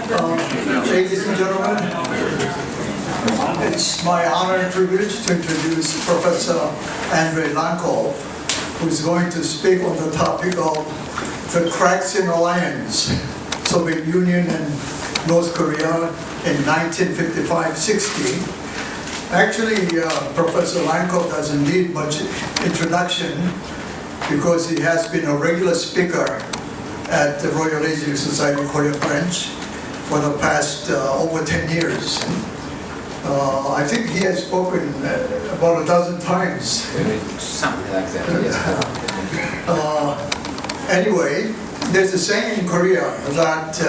Ladies and gentlemen, it's my honor and privilege to introduce Professor Andrei Lankov, who is going to speak on the topic of the cracks in alliance, Soviet Union and North Korea in 1955-60. Actually, Professor Lankov doesn't need much introduction because he has been a regular speaker at the Royal Asiatic Society Korea Branch for the past over 10 years. I think he has spoken about a dozen times. Something like that, yes. Anyway, there's a saying in Korea that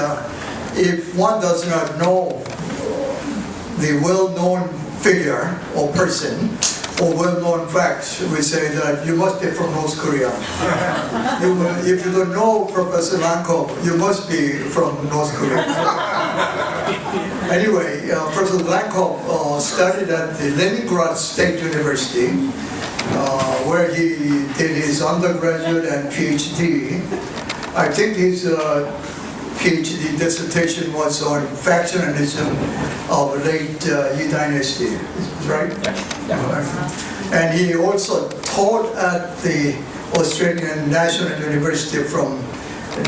if one does not know the well-known figure or person or well-known facts, we say that you must be from North Korea. If you don't know Professor Lankov, you must be from North Korea. Anyway, Professor Lankov studied at the Leningrad State University, where he did his undergraduate and PhD. I think his PhD dissertation was on factionalism of late Yi Dynasty, right? And he also taught at the Australian National University from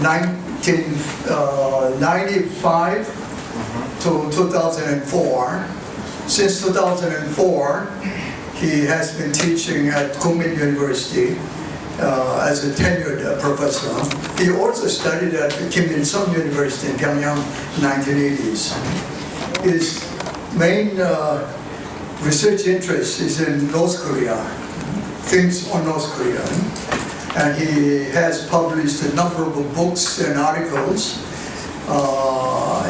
1995 to 2004. Since 2004, he has been teaching at Kookmin University as a tenured professor. He also studied at Kim Il-sung University in Pyongyang in the 1980s. His main research interest is in North Korea, things on North Korea. And he has published a number of books and articles.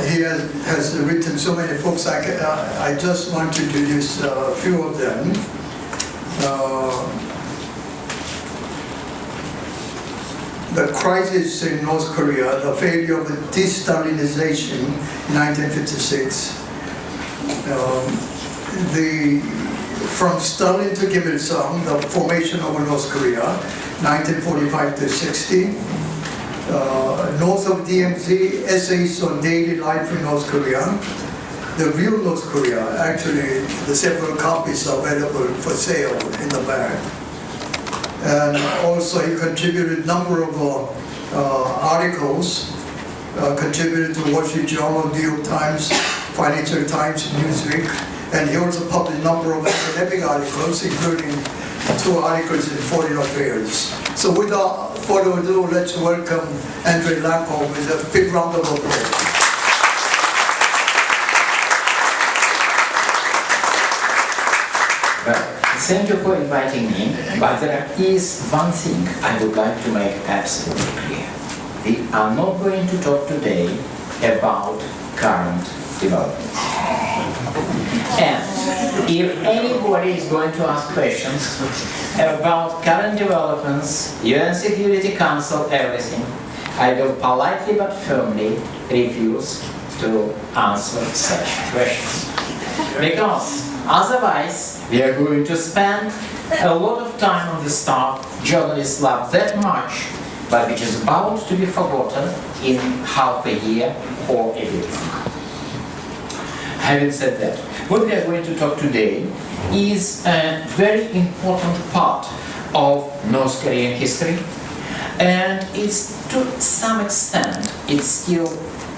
He has written so many books, I just want to introduce a few of them. The Crisis in North Korea, the Failure of De-Stalinization, 1956. From Stalin to Kim Il-sung, the formation of North Korea, 1945 to 60. North of DMZ, essays on daily life in North Korea. The real North Korea, actually, the several copies are available for sale in the back. And also he contributed a number of articles, contributed to Wall Street Journal, New York Times, Financial Times, Newsweek, and he also published a number of academic articles, including 2 articles in Foreign Affairs. So without further ado, let's welcome Andrei Lankov with a big round of applause. Thank you for inviting me, but there is one thing I would like to make absolutely clear. We are not going to talk today about current developments. And if anybody is going to ask questions about current developments, UN Security Council, everything, I will politely but firmly refuse to answer such questions. Because otherwise, we are going to spend a lot of time on the stuff journalists love that much, but which is about to be forgotten in half a year or a bit longer. Having said that, what we are going to talk today is a very important part of North Korean history, and it's to some extent it's still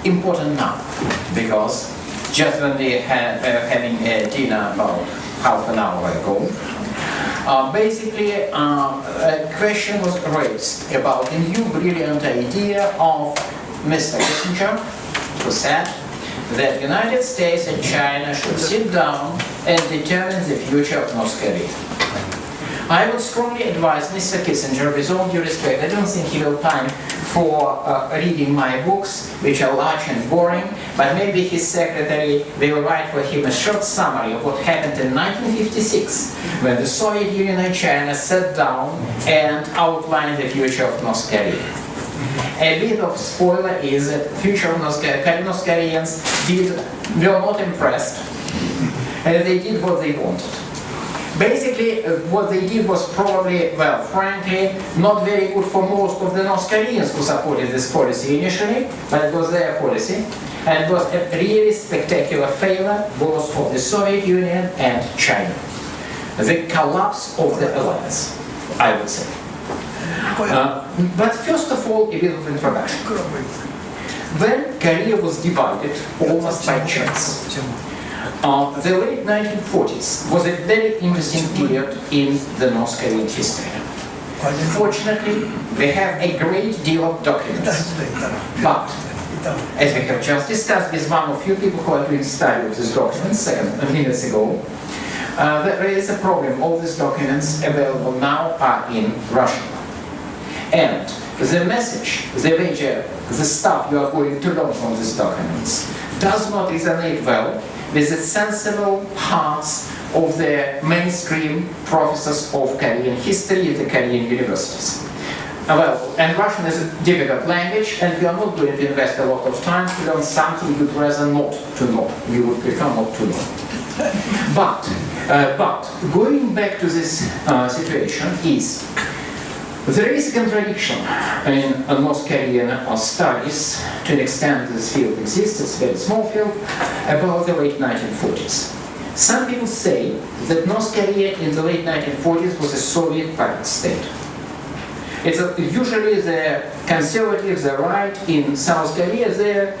important now, because just when we had having a dinner about half an hour ago, basically a question was raised about the new brilliant idea of Mr. Kissinger, who said that United States and China should sit down and determine the future of North Korea. I would strongly advise Mr. Kissinger, with all due respect, I don't think he will have time for reading my books, which are large and boring, but maybe his secretary will write for him a short summary of what happened in 1956, when the Soviet Union and China sat down and outlined the future of North Korea. A bit of spoiler is that the future of North Koreans were not impressed, and they did what they wanted. Basically, what they did was probably, well, frankly, not very good for most of the North Koreans who supported this policy initially, but it was their policy. And it was a really spectacular failure, both of the Soviet Union and China. The collapse of the alliance, I would say. But first of all, a bit of introduction. When Korea was divided almost by chance, the late 1940s was a very interesting period in the North Korean history. Fortunately, we have a great deal of documents, but as we have just discussed with one of you people who are doing study of these documents minutes ago, there is a problem. All these documents available now are in Russian. And the message, the major, the stuff you are going to learn from these documents does not resonate well with the sensible hearts of the mainstream professors of Korean history at the Korean universities. Well, and Russian is a difficult language, and we are not going to invest a lot of time to learn something you'd rather not to know. We would prefer not to know. But going back to this situation is, there is a contradiction in North Korean studies, to an extent this field exists, it's a very small field, about the late 1940s. Some people say that North Korea in the late 1940s was a Soviet puppet state. It's usually the conservatives, the right in South Korea, their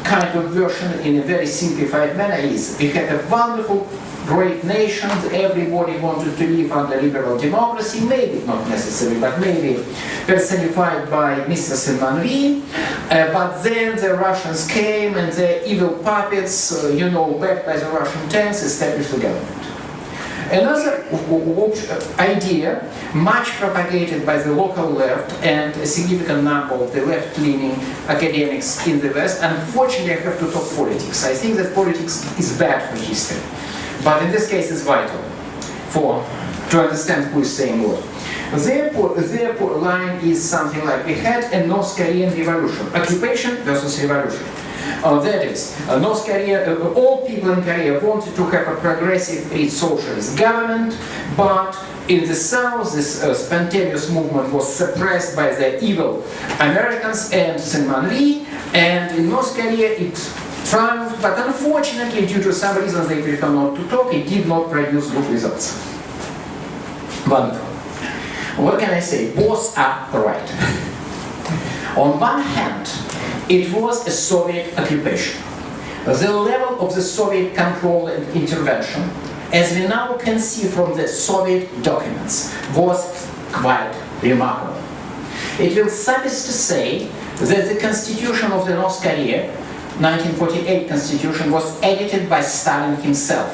kind of version in a very simplified manner is, we had a wonderful, great nation, everybody wanted to live under liberal democracy, maybe not necessarily, but maybe personified by Mr. Syngman, but then the Russians came and the evil puppets, backed by the Russian tanks, established the government. Another idea, much propagated by the local left and a significant number of the left-leaning academics in the West, unfortunately I have to talk politics. I think that politics is bad for history, but in this case it's vital to understand who is saying what. Their line is something like, we had a North Korean revolution, occupation versus revolution. That is, North Korea, all people in Korea wanted to have a progressive socialist government, but in the South, this spontaneous movement was suppressed by the evil Americans and Syngman, and in North Korea it triumphed, but unfortunately, due to some reasons they prefer not to talk, it did not produce good results. Wonderful. What can I say? Both are right. On one hand, it was a Soviet occupation. The level of the Soviet control and intervention, as we now can see from the Soviet documents, was quite remarkable. It will suffice to say that the constitution of the North Korea, 1948 constitution, was edited by Stalin himself.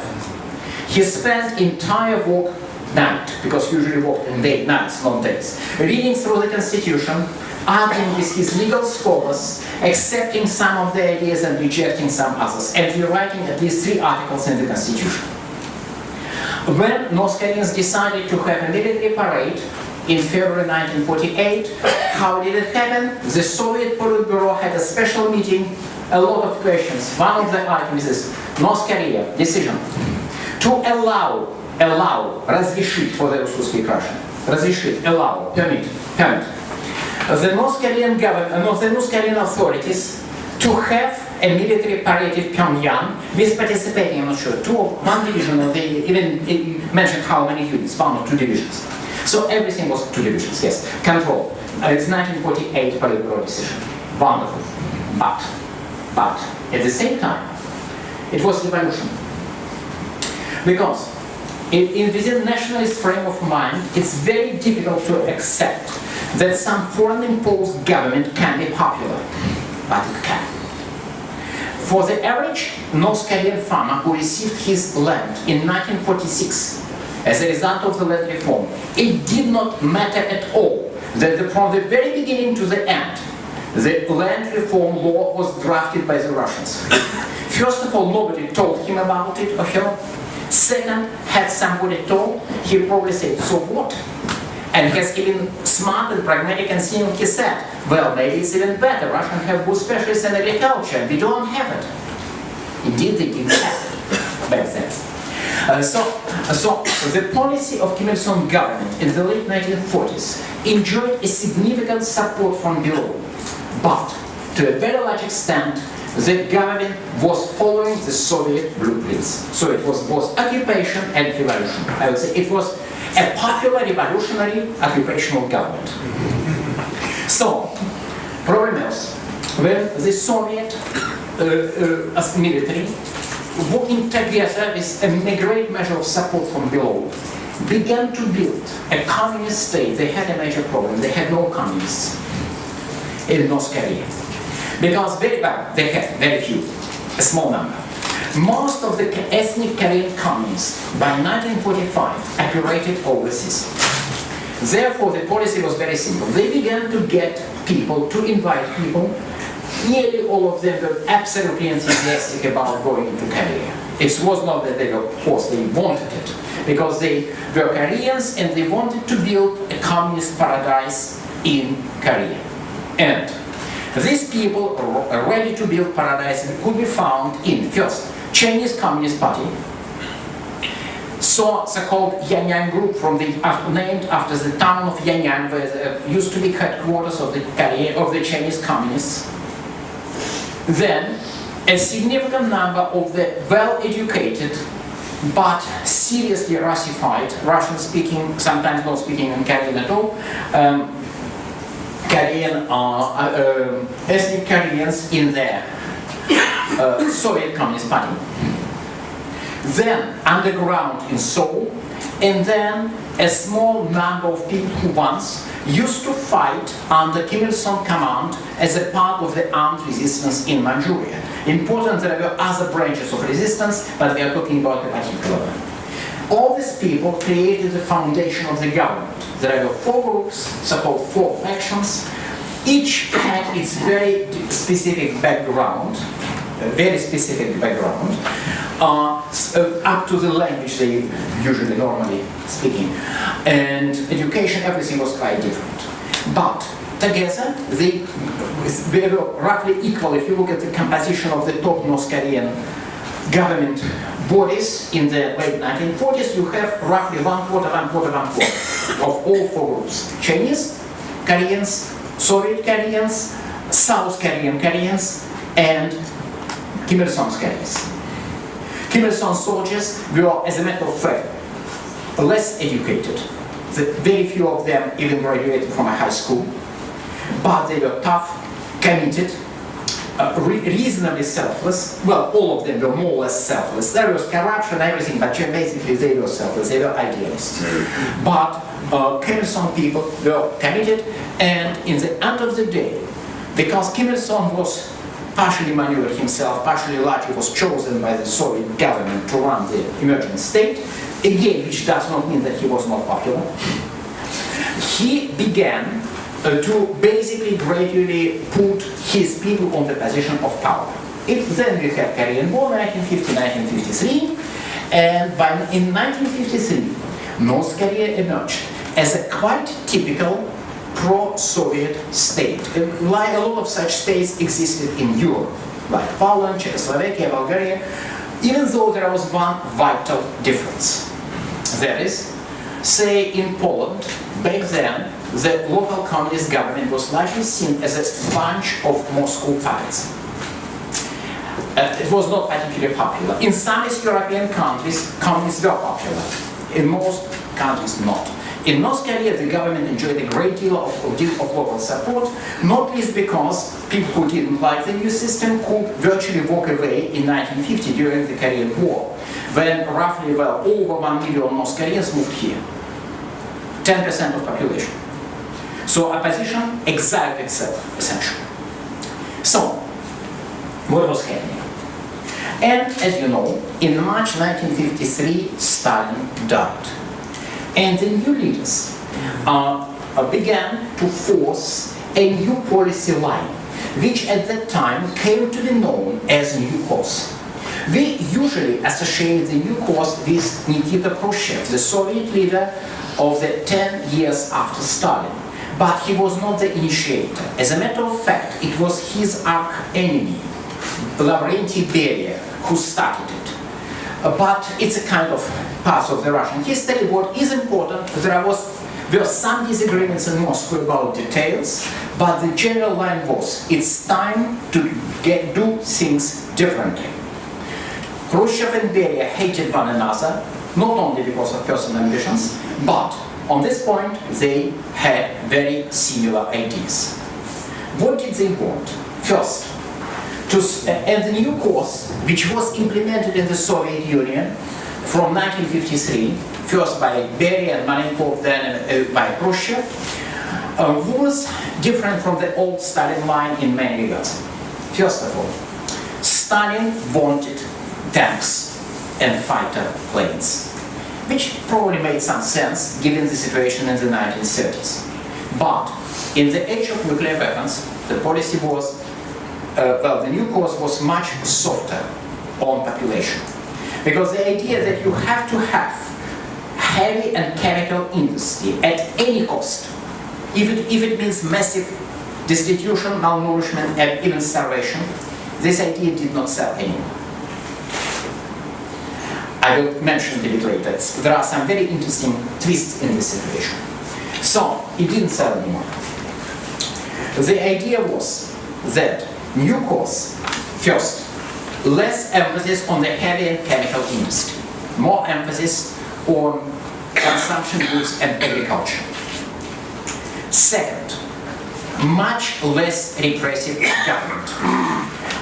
He spent entire work night, because he usually worked in nights, not days, reading through the constitution, arguing with his legal scholars, accepting some of the ideas and rejecting some others, and rewriting at least 3 articles in the Constitution. When North Koreans decided to have a military parade in February 1948, how did it happen? The Soviet Politburo had a special meeting, a lot of questions. One of the items is North Korea decision to allow, разрешить for those who speak Russian, разрешить, allow, permit. The North Korean government, the North Korean authorities to have a military parade in Pyongyang with participating, I'm not sure, 1 division, or they even mentioned how many units, 1 or 2 divisions. So everything was 2 divisions, yes. Control. It's 1948 Politburo decision. Wonderful. But at the same time, it was revolution. Because within nationalist frame of mind, it's very difficult to accept that some foreign imposed government can be popular, but it can. For the average North Korean farmer who received his land in 1946 as a result of the land reform, it did not matter at all that from the very beginning to the end, the land reform law was drafted by the Russians. First of all, nobody told him about it or her. Second, had somebody told, he probably said, so what? And has he been smart and pragmatic and cynical, he said, well, maybe it's even better. Russians have good specialists in agriculture. We don't have it. Indeed, they didn't have it back then. So the policy of Kim Il-sung government in the late 1940s enjoyed a significant support from below, but to a very large extent, the government was following the Soviet blueprints. So it was both occupation and revolution. I would say it was a popular revolutionary occupational government. So, problem is, when the Soviet as military, working together with a great measure of support from below, began to build a communist state, they had a major problem. They had no communists in North Korea. Because they had very few, a small number. Most of the ethnic Korean communists by 1945 operated overseas. Therefore, the policy was very simple. They began to get people, to invite people. Nearly all of them were absolutely enthusiastic about going into Korea. It was not that they were forced, they wanted it. Because they were Koreans and they wanted to build a communist paradise in Korea. And these people are ready to build paradise could be found in, first, Chinese Communist Party, so-called Yan'an group named after the town of Yan'an, where there used to be headquarters of the Chinese communists. Then, a significant number of the well-educated but seriously Russified, Russian-speaking, sometimes not speaking in Korean at all, ethnic Koreans in the Soviet Communist Party. Then underground in Seoul, and then a small number of people who once used to fight under Kim Il-sung command as a part of the armed resistance in Manchuria. Important, there were other branches of resistance, but we are talking about a particular one. All these people created the foundation of the government. There were four groups, so-called four factions. Each had its very specific background, up to the language they usually normally speaking. And education, everything was quite different. But together, they were roughly equal. If you look at the composition of the top North Korean government bodies in the late 1940s, you have roughly one quarter of all four groups. Chinese, Koreans, Soviet Koreans, South Korean Koreans, and Kim Il-sung's Koreans. Kim Il-sung's soldiers were, as a matter of fact, less educated. Very few of them even graduated from a high school, but they were tough, committed, reasonably selfless. Well, all of them were more or less selfless. There was corruption, everything, but basically they were selfless, they were idealists. But Kim Il-sung people were committed, and in the end of the day, because Kim Il-sung was partially maneuvered himself, partially largely was chosen by the Soviet government to run the emergent state, again, which does not mean that he was not popular, he began to basically gradually put his people on the position of power. Then we had Korean War, 1950, 1953, and in 1953, North Korea emerged as a quite typical pro-Soviet state. Like a lot of such states existed in Europe, like Poland, Czechoslovakia, Bulgaria, even though there was one vital difference. That is, say in Poland, back then, the local communist government was largely seen as a bunch of Moscow puppets. It was not particularly popular. In some East European countries, communists were popular. In most countries, not. In North Korea, the government enjoyed a great deal of local support, not least because people who didn't like the new system could virtually walk away in 1950 during the Korean War, when roughly over 1 million North Koreans moved here. 10% of population. So opposition exiled itself, essentially. So, what was happening? And as you know, in March 1953, Stalin died. And the new leaders began to force a new policy line, which at that time came to be known as New Course. We usually associate the New Course with Nikita Khrushchev, the Soviet leader of the 10 years after Stalin. But he was not the initiator. As a matter of fact, it was his arch-enemy, Lavrentiy Beria, who started it. but it's a kind of part of the Russian history. What is important, there were some disagreements in Moscow about details, but the general line was, it's time to do things differently. Khrushchev and Beria hated one another, not only because of personal ambitions, but on this point they had very similar ideas. What did they want? First, and the new course, which was implemented in the Soviet Union from 1953, first by Beria and Malenkov, then by Khrushchev, was different from the old Stalin line in many regards. First of all, Stalin wanted tanks and fighter planes, which probably made some sense given the situation in the 1930s. But in the age of nuclear weapons, the policy was, the new course was much softer on population. Because the idea that you have to have heavy and chemical industry at any cost, if it means massive destitution, malnourishment, and even starvation, this idea did not sell anymore. I will mention it a bit later. There are some very interesting twists in this situation. So, it didn't sell anymore. The idea was that new course, first, less emphasis on the heavy and chemical industry, more emphasis on consumption goods and agriculture. Second, much less repressive government.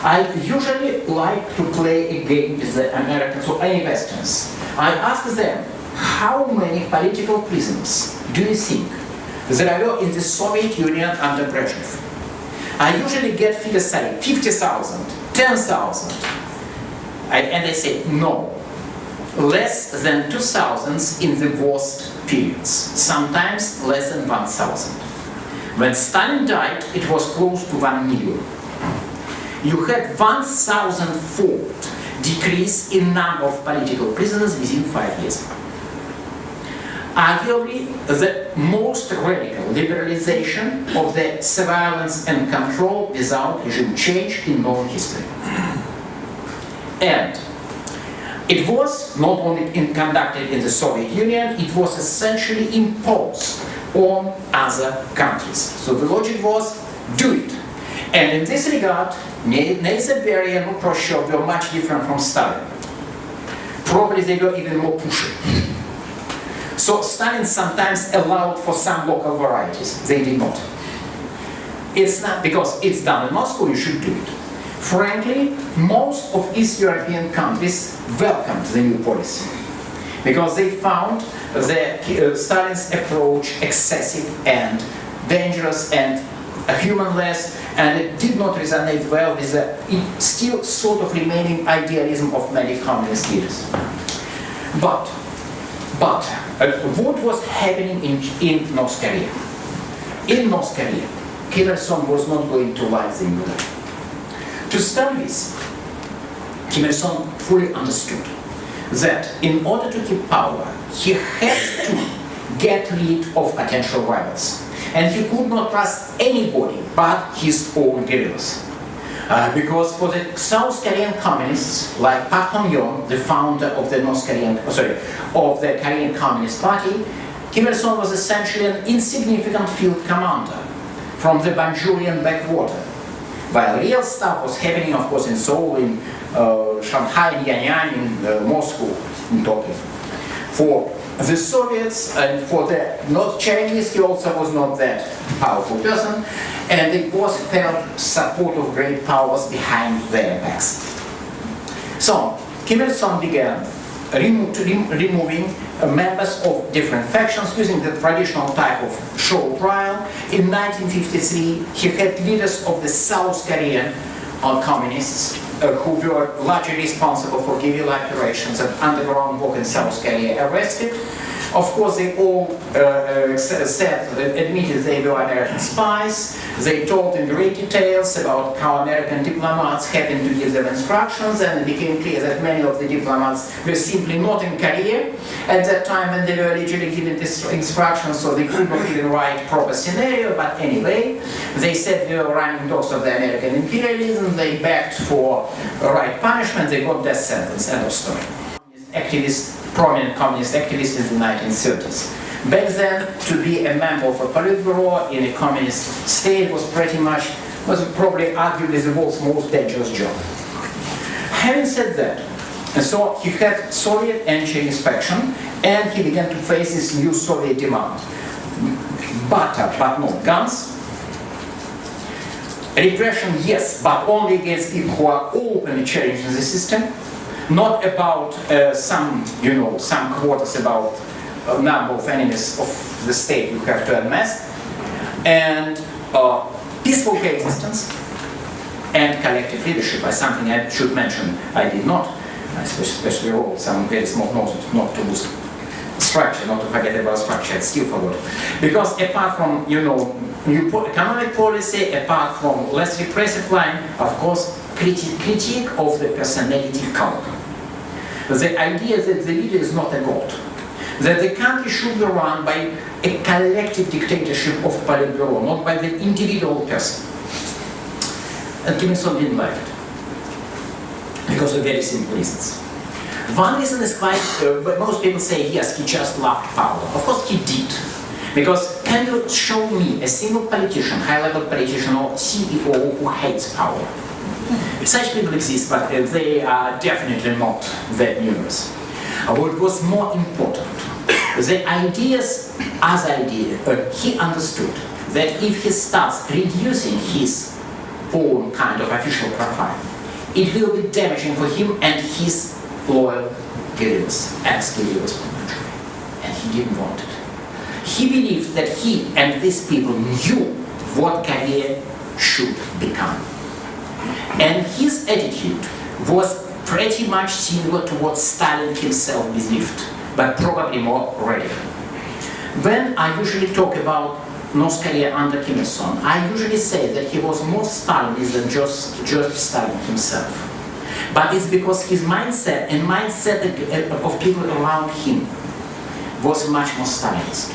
I usually like to play a game with the Americans or any Westerns. I ask them, how many political prisoners do you think there were in the Soviet Union under Brezhnev? I usually get figures saying 50,000, 10,000. And they say, no, less than 2,000 in the worst periods, sometimes less than 1,000. When Stalin died, it was close to 1 million. You had 1,000-fold decrease in number of political prisoners within 5 years. Arguably, the most radical liberalization of the surveillance and control without regime change in known history. And it was not only conducted in the Soviet Union, it was essentially imposed on other countries. So the logic was, do it. And in this regard, neither Beria nor Khrushchev were much different from Stalin. Probably they were even more pushy. So Stalin sometimes allowed for some local varieties. They did not. It's not because it's done in Moscow, you should do it. Frankly, most of East European countries welcomed the new policy because they found Stalin's approach excessive and dangerous and humanless, and it did not resonate well with the still sort of remaining idealism of many communist leaders. But what was happening in North Korea? In North Korea, Kim Il-sung was not going to like the new law. To start with, Kim Il-sung fully understood that in order to keep power, he had to get rid of potential rivals. And he could not trust anybody but his own guerrillas. Because for the South Korean communists, like Park Hong-yeon, the founder of the Korean Communist Party, Kim Il-sung was essentially an insignificant field commander from the Manchurian backwater. While real stuff was happening, of course, in Seoul, in Shanghai, in Yan'an, in Moscow, in Tokyo. For the Soviets and for the North Chinese, he also was not that powerful person, and they both felt support of great powers behind their backs. So, Kim Il-sung began removing members of different factions using the traditional type of show trial. In 1953, he had leaders of the South Korean communists who were largely responsible for guerrilla operations and underground work in South Korea arrested. Of course, they all admitted they were American spies. They told in great details about how American diplomats happened to give them instructions, and it became clear that many of the diplomats were simply not in Korea at that time when they were allegedly given instructions, so they could not even write proper scenario. But anyway, they said they were running doors of the American imperialism. They begged for right punishment. They got death sentence. End of story. prominent communist activist in the 1930s. Back then, to be a member of a Politburo in a communist state was probably arguably the world's most dangerous job. Having said that, so he had Soviet and Chinese faction, and he began to face this new Soviet demand. Butter, but not guns. Repression, yes, but only against people who are openly challenging the system. Not about some quotas about a number of enemies of the state you have to amass. And peaceful coexistence and collective leadership is something I should mention. I did not, especially wrote some very small notes not to lose structure, not to forget about structure. I still forgot. Because apart from new economic policy, apart from less repressive line, of course, critique of the personality cult. The idea that the leader is not a god, that the country should be run by a collective dictatorship of Politburo, not by the individual person. And Kim Il-sung didn't like it, because of very simple reasons. One reason is quite, but most people say, yes, he just loved power. Of course he did. Because can you show me a single politician, high-level politician or CEO who hates power? Such people exist, but they are definitely not that numerous. What was more important, the ideas as idea, he understood that if he starts reducing his own kind of official profile, it will be damaging for him and his loyal guerrillas, ex-guerrillas, and he didn't want it. He believed that he and these people knew what Korea should become. And his attitude was pretty much similar to what Stalin himself believed, but probably more radical. When I usually talk about North Korea under Kim Il-sung, I usually say that he was more Stalinist than Joseph Stalin himself. But it's because his mindset and mindset of people around him was much more Stalinist.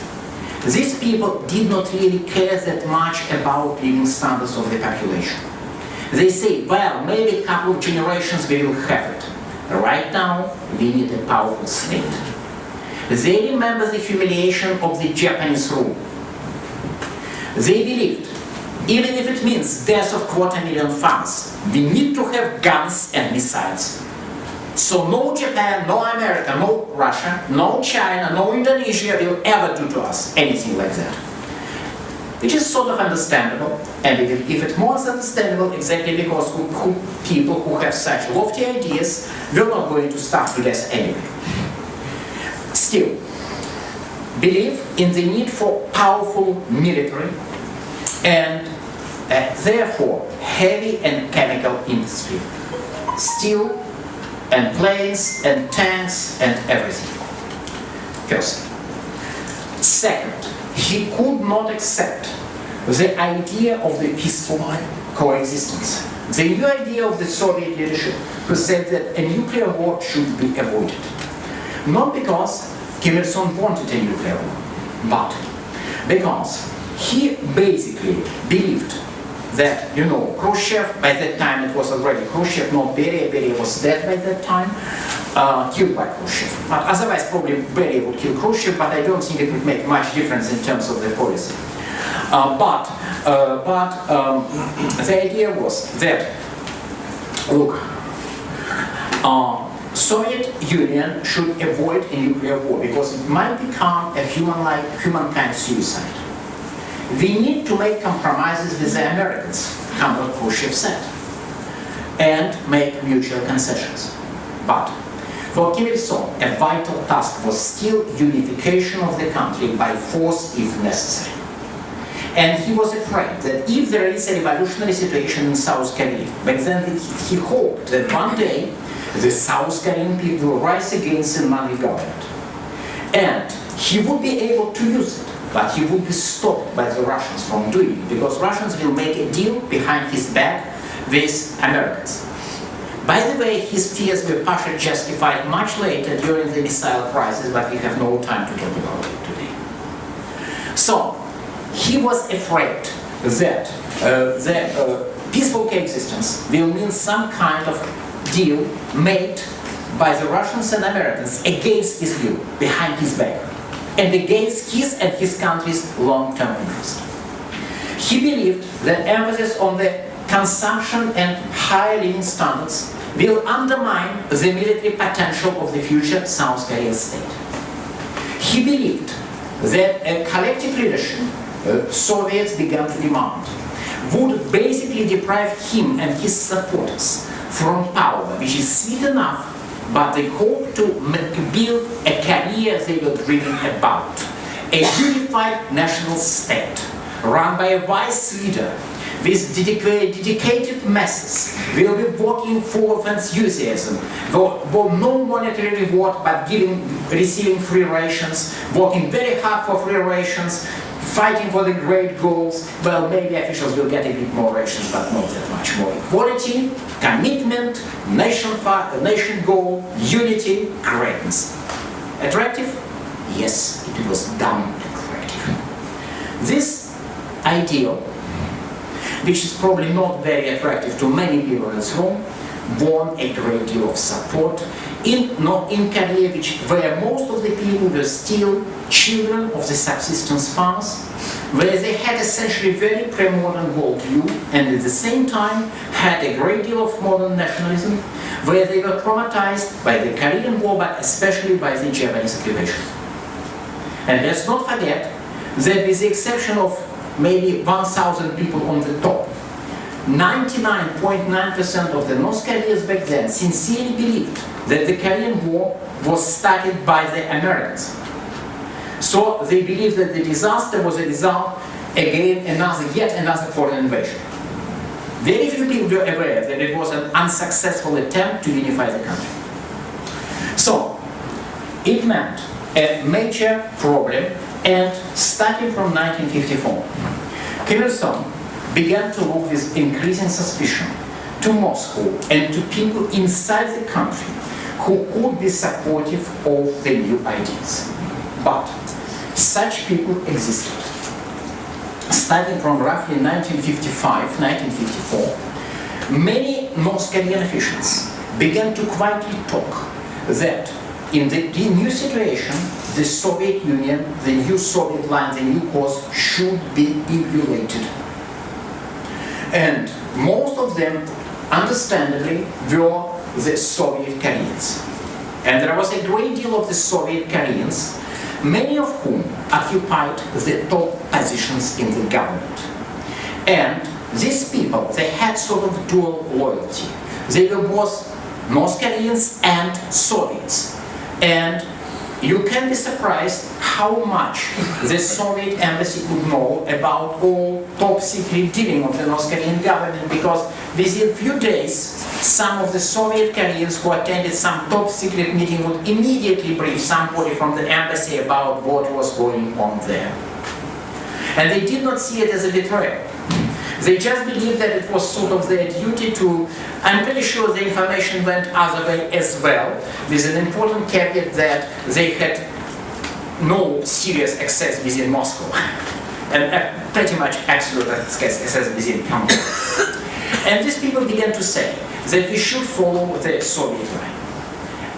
These people did not really care that much about living standards of the population. They say, well, maybe a couple of generations we will have it. Right now, we need a powerful state. They remember the humiliation of the Japanese rule. They believed, even if it means death of 250,000 farmers, we need to have guns and missiles. So no Japan, no America, no Russia, no China, no Indonesia will ever do to us anything like that. Which is sort of understandable, and if it was understandable, exactly because people who have such lofty ideas were not going to starve to death anyway. Still, believe in the need for powerful military and therefore heavy and chemical industry, steel and planes and tanks and everything. First. Second, he could not accept the idea of the peaceful coexistence. The new idea of the Soviet leadership who said that a nuclear war should be avoided. Not because Kim Il-sung wanted a nuclear war, but because he basically believed that, Khrushchev, by that time it was already Khrushchev, not Beria. Beria was dead by that time, killed by Khrushchev. But otherwise, probably Beria would kill Khrushchev, but I don't think it would make much difference in terms of the policy. But the idea was that, look, Soviet Union should avoid a nuclear war because it might become a humankind suicide. We need to make compromises with the Americans, what Khrushchev said, and make mutual concessions. But for Kim Il-sung, a vital task was still unification of the country by force if necessary. And he was afraid that if there is a revolutionary situation in South Korea, back then he hoped that one day the South Korean people will rise against the Mali government. And he would be able to use it. But he would be stopped by the Russians from doing it, because Russians will make a deal behind his back with Americans. By the way, his fears were partially justified much later during the missile crisis, but we have no time to talk about it today. So, he was afraid that peaceful coexistence will mean some kind of deal made by the Russians and Americans against his will, behind his back, and against his and his country's long-term interest. He believed that emphasis on the consumption and higher living standards will undermine the military potential of the future South Korean state. He believed that a collective leadership Soviets began to demand would basically deprive him and his supporters from power, which is sweet enough, but they hoped to build a career they were dreaming about. A unified national state, run by a wise leader, with dedicated masses, will be working full of enthusiasm, for no monetary reward but receiving free rations, working very hard for free rations, fighting for the great goals. Well, maybe officials will get a bit more rations, but not that much more. Equality, commitment, nation goal, unity, greatness. Attractive? Yes, it was damn attractive. This ideal, which is probably not very attractive to many people in this room, won a great deal of support in Korea, where most of the people were still children of the subsistence farmers, where they had essentially very pre-modern worldview and at the same time had a great deal of modern nationalism, where they were traumatized by the Korean War, but especially by the Japanese occupation. And let's not forget that with the exception of maybe 1,000 people on the top, 99.9% of the North Koreans back then sincerely believed that the Korean War was started by the Americans. So they believed that the disaster was a result, again, yet another foreign invasion. Very few people were aware that it was an unsuccessful attempt to unify the country. So, it meant a major problem, and starting from 1954, Kim Il-sung began to look with increasing suspicion to Moscow and to people inside the country who could be supportive of the new ideas. But such people existed. Starting from roughly 1955, 1954, many North Korean officials began to quietly talk that in the new situation, the Soviet Union, the new Soviet line, the new course should be emulated. And most of them, understandably, were the Soviet Koreans. And there was a great deal of the Soviet Koreans, many of whom occupied the top positions in the government. And these people, they had sort of dual loyalty. They were both North Koreans and Soviets. And you can be surprised how much the Soviet embassy could know about all top secret dealing of the North Korean government, because within a few days, some of the Soviet Koreans who attended some top secret meeting would immediately brief somebody from the embassy about what was going on there. And they did not see it as a betrayal. They just believed that it was sort of their duty to, I'm pretty sure the information went other way as well, with an important caveat that they had no serious access within Moscow, and pretty much absolute access within country. And these people began to say that we should follow the Soviet line.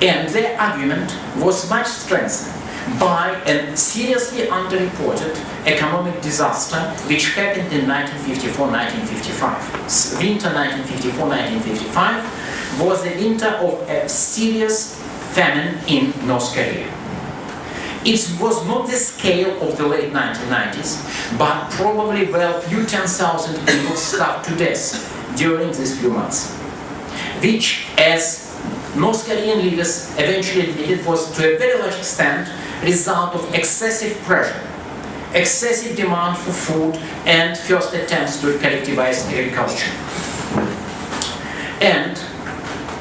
And their argument was much strengthened by a seriously underreported economic disaster which happened in 1954-1955. Winter 1954-1955 was the winter of a serious famine in North Korea. It was not the scale of the late 1990s, but probably few 10,000 people starved to death during these few months, which, as North Korean leaders eventually admitted, was to a very large extent result of excessive pressure, excessive demand for food, and first attempts to collectivize agriculture. And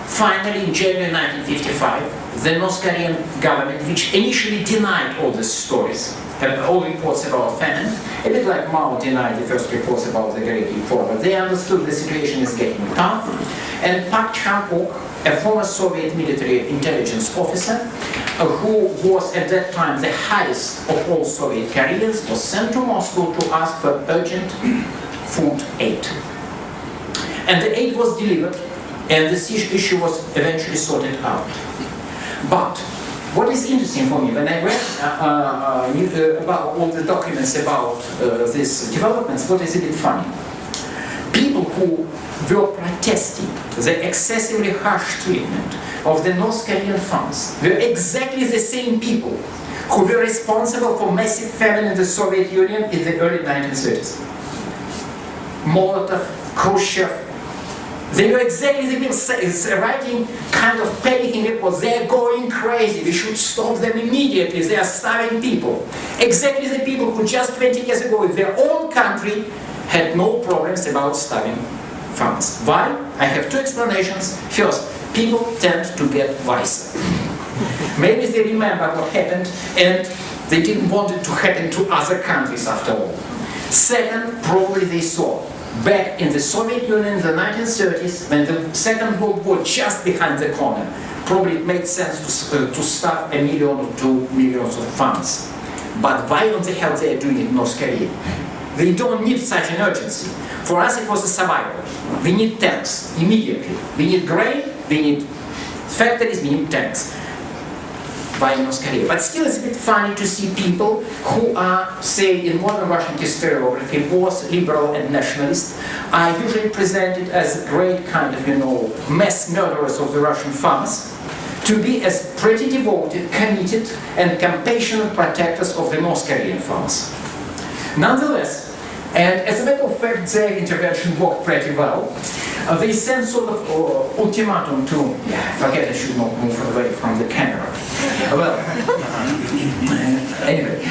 finally, in January 1955, the North Korean government, which initially denied all these stories, all reports about famine, a bit like Mao denied the first reports about the Great Leap Forward, they understood the situation is getting tough, and Park Chan-ok, a former Soviet military intelligence officer, who was at that time the highest of all Soviet Koreans, was sent to Moscow to ask for urgent food aid. And the aid was delivered and this issue was eventually sorted out. But what is interesting for me, when I read about all the documents about these developments, what is a bit funny? People who were protesting the excessively harsh treatment of the North Korean farmers were exactly the same people who were responsible for massive famine in the Soviet Union in the early 1930s. Molotov, Khrushchev, they were exactly the people writing kind of panicking reports. They are going crazy, we should stop them immediately, they are starving people. Exactly the people who just 20 years ago in their own country had no problems about starving farmers. Why? I have two explanations. First, people tend to get wiser. Maybe they remember what happened and they didn't want it to happen to other countries after all. Second, probably they saw back in the Soviet Union in the 1930s, when the Second World War just behind the corner, probably it made sense to starve 1 million or 2 million of farmers. But why on the hell they are doing it in North Korea? They don't need such an urgency. For us it was a survival. We need tanks immediately. We need grain, we need factories, we need tanks. Why in North Korea? But still it's a bit funny to see people who are, say, in modern Russian historiography, both liberal and nationalist, are usually presented as great kind of, mass murderers of the Russian farmers, to be as pretty devoted, committed, and compassionate protectors of the North Korean farmers. Nonetheless, and as a matter of fact, their intervention worked pretty well. They sent sort of ultimatum to, forget I should not move away from the camera. Well, anyway,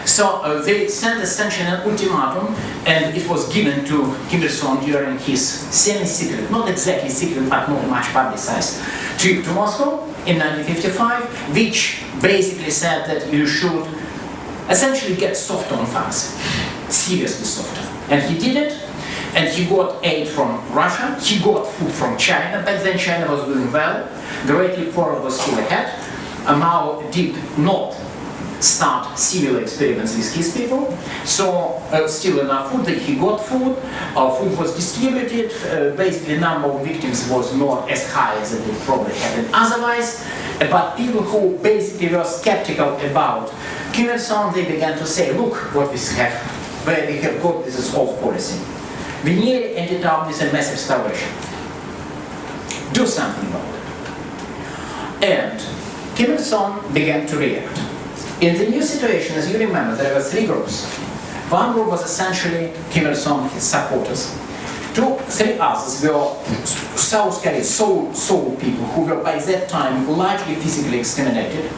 so they sent essentially an ultimatum, and it was given to Kim Il-sung during his semi-secret, not exactly secret, but not much publicized, trip to Moscow in 1955, which basically said that you should essentially get softer on farmers, seriously softer. And he did it, and he got aid from Russia, he got food from China. Back then China was doing well, Great Leap Forward was still ahead. Mao did not start civil experiments with his people, so still enough food, that he got food, food was distributed, basically the number of victims was not as high as it would probably have been otherwise, but people who basically were skeptical about Kim Il-sung, they began to say, look what we have, where we have got this is old policy. We nearly ended up with a massive starvation. Do something about it. And Kim Il-sung began to react. In the new situation, as you remember, there were three groups. One group was essentially Kim Il-sung, his supporters. Three others were South Korean Seoul people who were by that time largely physically exterminated.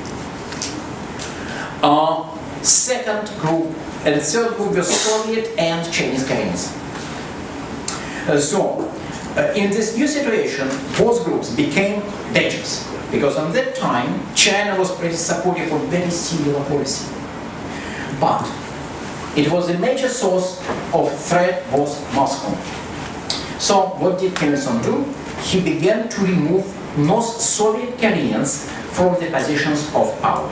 Second group and third group were Soviet and Chinese Koreans. In this new situation, both groups became dangerous, because at that time, China was pretty supportive of very similar policy. But it was a major source of threat was Moscow. So what did Kim Il-sung do? He began to remove North Soviet Koreans from the positions of power.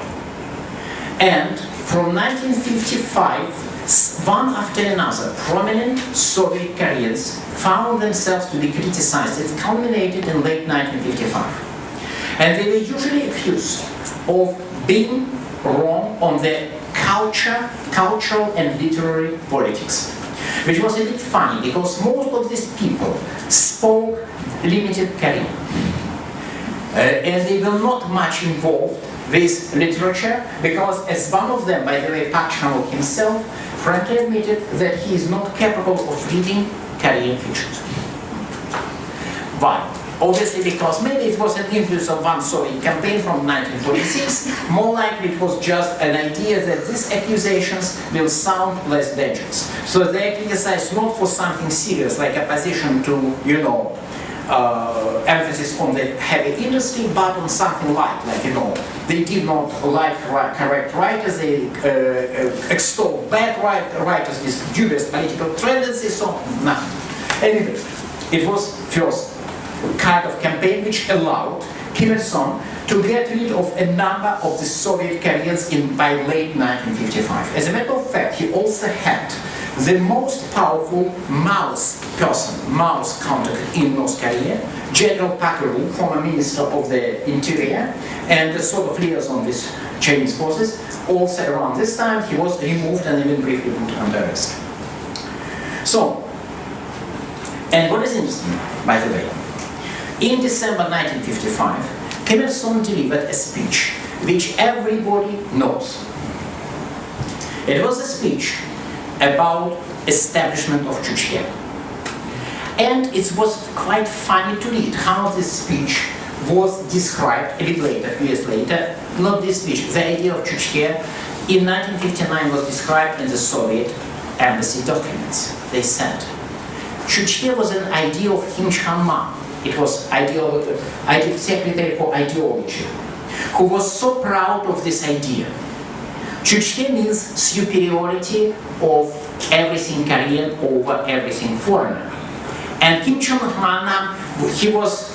And from 1955, one after another, prominent Soviet Koreans found themselves to be criticized. It culminated in late 1955. And they were usually accused of being wrong on the cultural and literary politics. Which was a bit funny, because most of these people spoke limited Korean. And they were not much involved with literature, because as one of them, by the way, Park Chan-wook himself, frankly admitted that he is not capable of reading Korean fiction. Why? Obviously because maybe it was an influence of one Soviet campaign from 1946, more likely it was just an idea that these accusations will sound less dangerous. So they criticized not for something serious, like opposition to, emphasis on the heavy industry, but on something light, they did not like correct writers, they extolled bad writers with dubious political tendencies, so nothing. Anyway, it was first kind of campaign which allowed Kim Il-sung to get rid of a number of the Soviet Koreans by late 1955. As a matter of fact, he also had the most powerful mouse contact in North Korea, General Park Ru, former Minister of the Interior, and the sort of liaison with Chinese forces. Also around this time, he was removed and even briefly put under arrest. So, and what is interesting, by the way, in December 1955, Kim Il-sung delivered a speech which everybody knows. It was a speech about establishment of Chechnya. And it was quite funny to read how this speech was described a bit later, a few years later. Not this speech, the idea of Chechnya in 1959 was described in the Soviet embassy documents. They said, Chechnya was an idea of Kim Chang-ma. It was Secretary for Ideology, who was so proud of this idea. Chechnya means superiority of everything Korean over everything foreigner. And Kim Jong-un, he was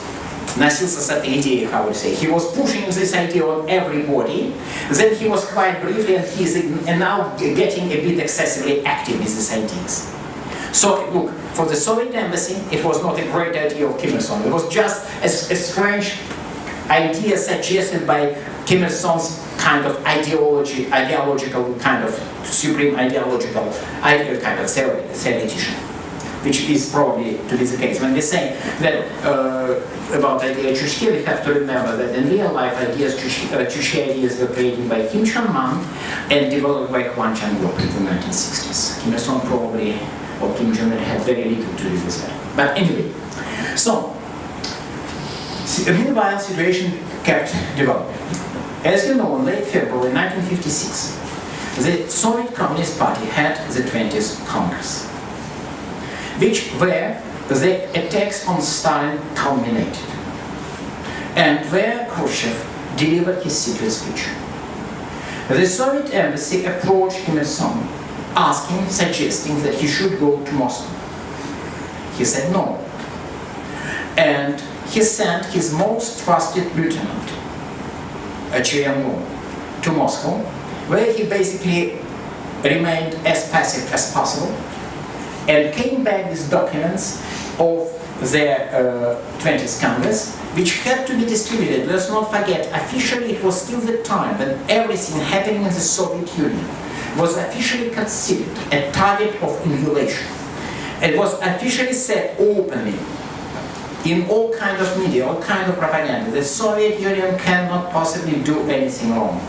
носился с этой идеей, how we say. He was pushing this idea on everybody. Then he was quite briefly, and he's now getting a bit excessively active with these ideas. So look, for the Soviet embassy, it was not a great idea of Kim Il-sung. It was just a strange idea suggested by Kim Il-sung's kind of ideological kind of supreme ideological kind of theoretician, which is probably to be the case. When we say that about the idea of Chechnya, we have to remember that in real life ideas, Chechnya ideas were created by Kim Chang-man and developed by Kwon Chang-wook in the 1960s. Kim Il-sung probably, or Kim Jong-un had very little to do with that. But anyway, so meanwhile, situation kept developing. As you know, in late February 1956, the Soviet Communist Party had the 20th Congress, which where the attacks on Stalin culminated, and where Khrushchev delivered his secret speech. The Soviet embassy approached Kim Il-sung, suggesting that he should go to Moscow. He said no, and he sent his most trusted lieutenant, to Moscow, where he basically remained as passive as possible, and came back with documents of the 20th Congress, which had to be distributed. Let's not forget, officially it was still the time when everything happening in the Soviet Union was officially considered a target of emulation. It was officially said openly in all kind of media, all kind of propaganda, the Soviet Union cannot possibly do anything wrong.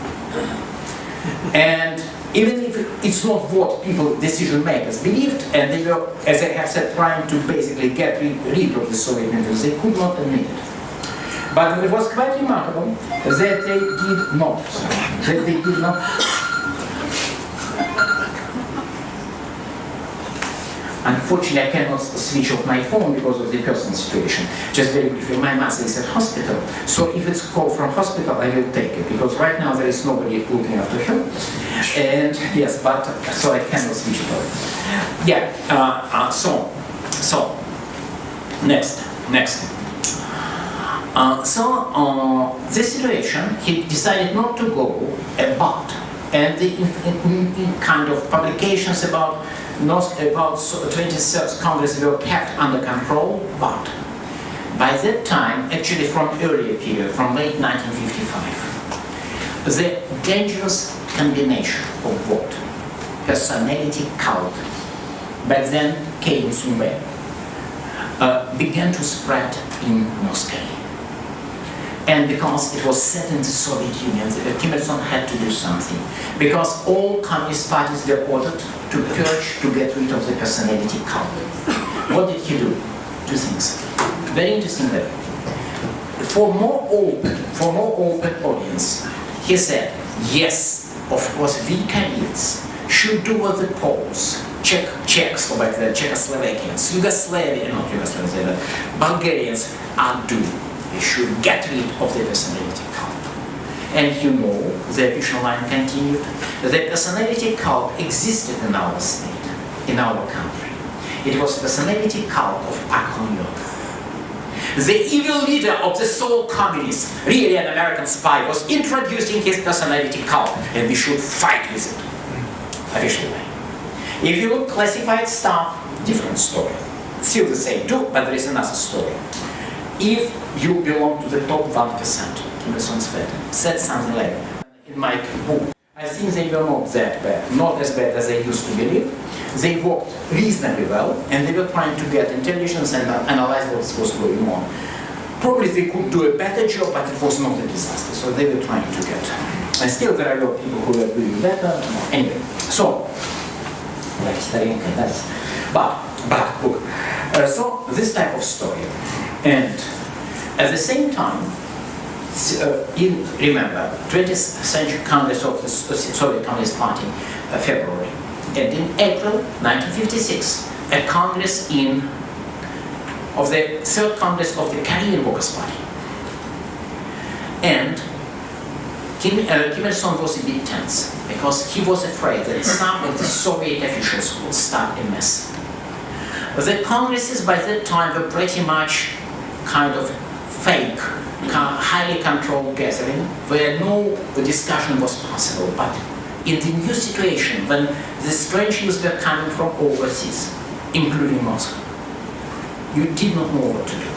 And even if it's not what people, decision makers, believed, and they were, as I have said, trying to basically get rid of the Soviet Union, they could not admit it. But it was quite remarkable that they did not. Unfortunately, I cannot switch off my phone because of the personal situation. Just very briefly, my mother is at hospital, so if it's called from hospital, I will take it, because right now there is nobody looking after her. And yes, but so I cannot switch it off. Yeah. So next. This situation, he decided not to go about, and the in kind of publications about 23rd Congress were kept under control, but by that time, actually from earlier period, from late 1955, the dangerous combination of what? Personality cult, back then came somewhere, began to spread in North Korea. And because it was set in the Soviet Union, Kim Il-sung had to do something. Because all communist parties were ordered to purge, to get rid of the personality cult. What did he do? Two things. Very interesting way. For more open audience, he said, yes, of course, we Koreans should do what the Poles, Czechs, or back then, Czechoslovakians, Bulgarians are doing. We should get rid of the personality cult. And you know, the official line continued, the personality cult existed in our state, in our country. It was the personality cult of Park Hong-yeol. The evil leader of the Seoul communists, really an American spy, was introducing his personality cult, and we should fight with it, officially. If you look classified stuff, different story. Still the same too, but there is another story. If you belong to the top 1%, Kim Il-sung's family, said something like in my book, I think they were not that bad, not as bad as they used to believe. They worked reasonably well, and they were trying to get intelligence and analyze what was going on. Probably they could do a better job, but it was not a disaster, so they were trying to get. And still there are a lot of people who are doing better. Anyway, so, like Starinka does. But look, so this type of story. And at the same time, remember, 20th Century Congress of the Soviet Communist Party, February. And in April 1956, a Congress of the Third Congress of the Korean Workers' Party. And Kim Il-sung was a bit tense, because he was afraid that some of the Soviet officials would start a mess. The Congresses by that time were pretty much kind of fake, highly controlled gathering, where no discussion was possible. But in the new situation, when the strange news were coming from overseas, including Moscow, you did not know what to do.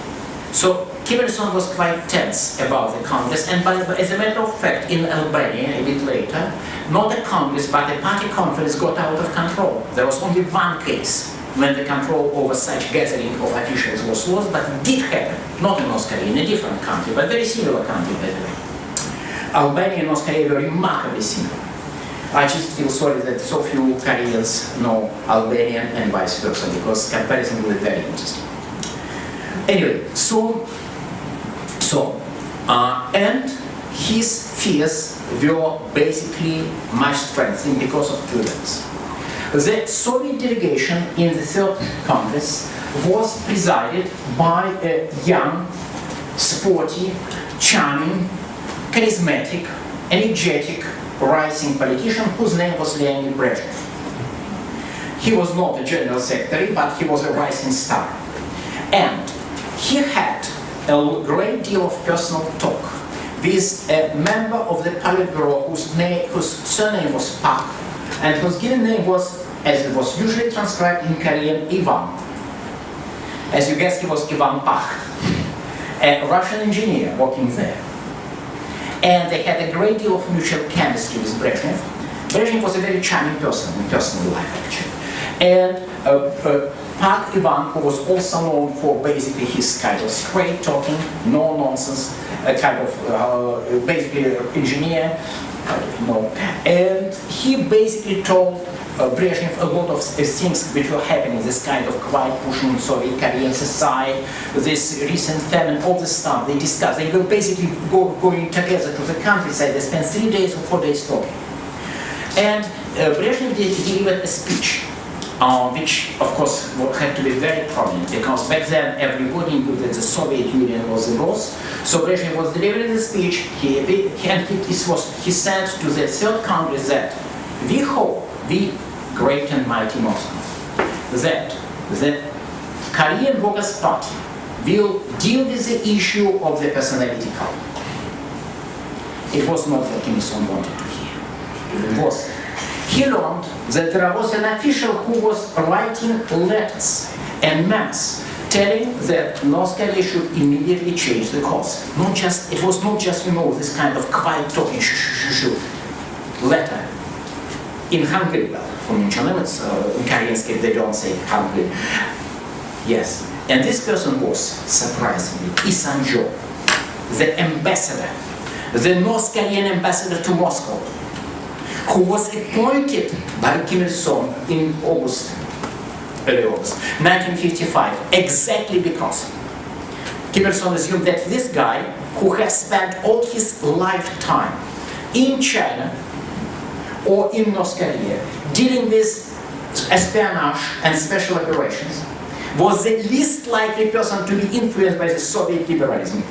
So Kim Il-sung was quite tense about the Congress, and as a matter of fact, in Albania, a bit later, not a Congress, but a party conference got out of control. There was only one case when the control over such gathering of officials was lost, but it did happen, not in North Korea, in a different country, but very similar country, by the way. Albania and North Korea were remarkably similar. I just feel sorry that so few Koreans know Albanian and vice versa, because comparison will be very interesting. Anyway, and his fears were basically much strengthened because of two events. The Soviet delegation in the Third Congress was presided by a young, sporty, charming, charismatic, energetic, rising politician whose name was Leonid Brezhnev. He was not a general secretary, but he was a rising star. And he had a great deal of personal talk with a member of the Politburo whose surname was Pak, and whose given name was, as it was usually transcribed in Korean, Ivan. As you guessed, he was Ivan Pak, a Russian engineer working there. And they had a great deal of mutual chemistry with Brezhnev. Brezhnev was a very charming person in personal life, actually. And Pak Ivan, who was also known for basically his kind of straight talking, no nonsense, a kind of basically engineer, and he basically told Brezhnev a lot of things which were happening, this kind of quite pushing Soviet Korean society, this recent famine, all this stuff they discussed. They were basically going together to the countryside. They spent 3 days or 4 days talking. And Brezhnev delivered a speech, which of course had to be very prominent, because back then everybody knew that the Soviet Union was the boss. So Brezhnev was delivering the speech, he said to the Third Congress that we hope, we great and mighty Moscow, that the Korean Workers' Party will deal with the issue of the personality cult. It was not what Kim Il-sung wanted to hear. It was. He learned that there was an official who was writing letters and maps telling that North Korea should immediately change the course. It was not just, this kind of quiet talking letter. In Hungary, from in Korean script they don't say Hungary. Yes, and this person was, surprisingly, Isanjo, the ambassador, the North Korean ambassador to Moscow, who was appointed by Kim Il-sung in early August 1955, exactly because Kim Il-sung assumed that this guy, who had spent all his lifetime in China or in North Korea, dealing with espionage and special operations, was the least likely person to be influenced by the Soviet liberalism.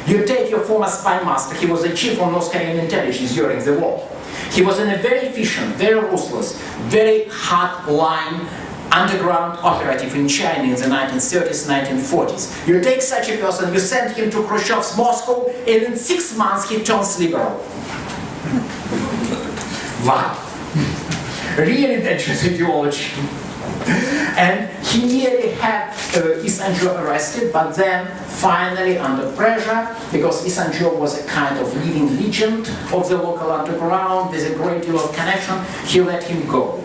You take your former spy master, he was the chief of North Korean intelligence during the war. He was a very efficient, very ruthless, very hard-line underground operative in China in the 1930s, 1940s. You take such a person, you send him to Khrushchev's Moscow, and in 6 months he turns liberal. Wow. really dangerous ideology. And he nearly had Isanjo arrested, but then finally under pressure, because Isanjo was a kind of living legend of the local underground, there's a great deal of connection, he let him go.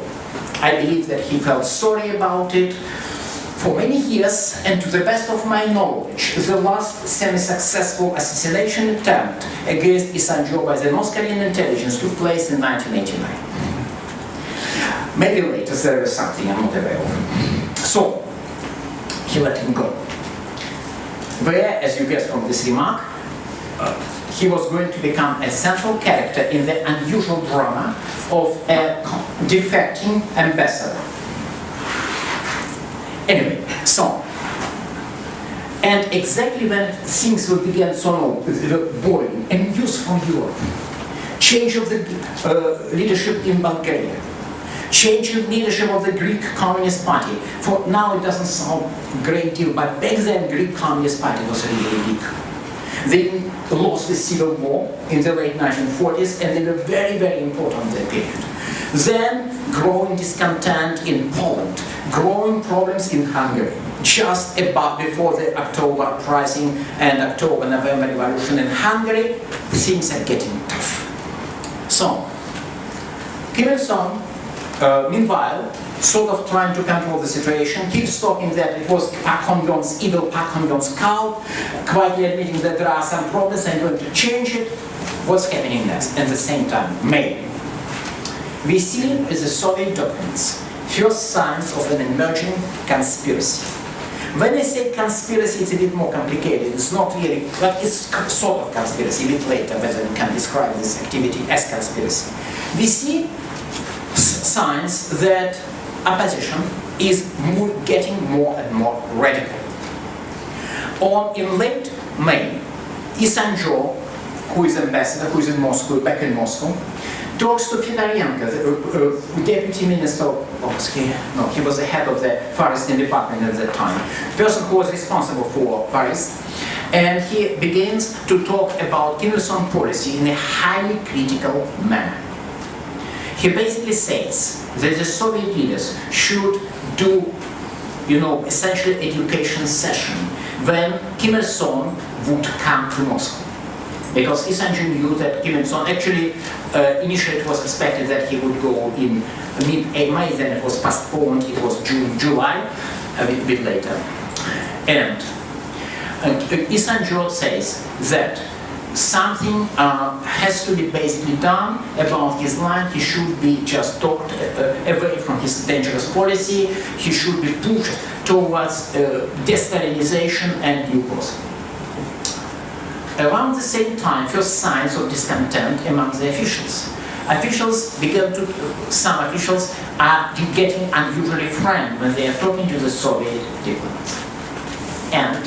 I believe that he felt sorry about it for many years, and to the best of my knowledge, the last semi-successful assassination attempt against Isanjo by the North Korean intelligence took place in 1989. Maybe later there is something I'm not aware of. So, he let him go. Where, as you guess from this remark, he was going to become a central character in the unusual drama of a defecting ambassador. Anyway, so, and exactly when things will begin boiling, and news from Europe, change of the leadership in Bulgaria, change in leadership of the Greek Communist Party. For now it doesn't sound a great deal, but back then Greek Communist Party was really big. They lost the civil war in the late 1940s, and they were very, very important in that period. Then growing discontent in Poland, growing problems in Hungary, just about before the October uprising and October-November revolution in Hungary, things are getting tough. So, Kim Il-sung, meanwhile, sort of trying to control the situation, keeps talking that it was Park Hong-yeon's evil Park Hong-yeon's cow, quietly admitting that there are some problems and going to change it. What's happening next? At the same time, May. We see in the Soviet documents first signs of an emerging conspiracy. When I say conspiracy, it's a bit more complicated. It's not really, but it's sort of conspiracy. A bit later, whether we can describe this activity as conspiracy. We see signs that opposition is getting more and more radical. In late May, Isanjo, who is ambassador, who is in Moscow, back in Moscow, talks to Fedorenko, the deputy minister of, he was the head of the Far Eastern department at that time, person who was responsible for Far East, and he begins to talk about Kim Il-sung policy in a highly critical manner. He basically says that the Soviet leaders should do, essentially education session when Kim Il-sung would come to Moscow. Because Isanjo knew that Kim Il-sung, actually, initially it was expected that he would go in mid-May, then it was postponed, it was June, July, a bit later. And Isanjo says that something has to be basically done about his line. He should be just talked away from his dangerous policy. He should be pushed towards de-Stalinization and new policy. Around the same time, first signs of discontent among the officials. Some officials are getting unusually frank when they are talking to the Soviet diplomats. And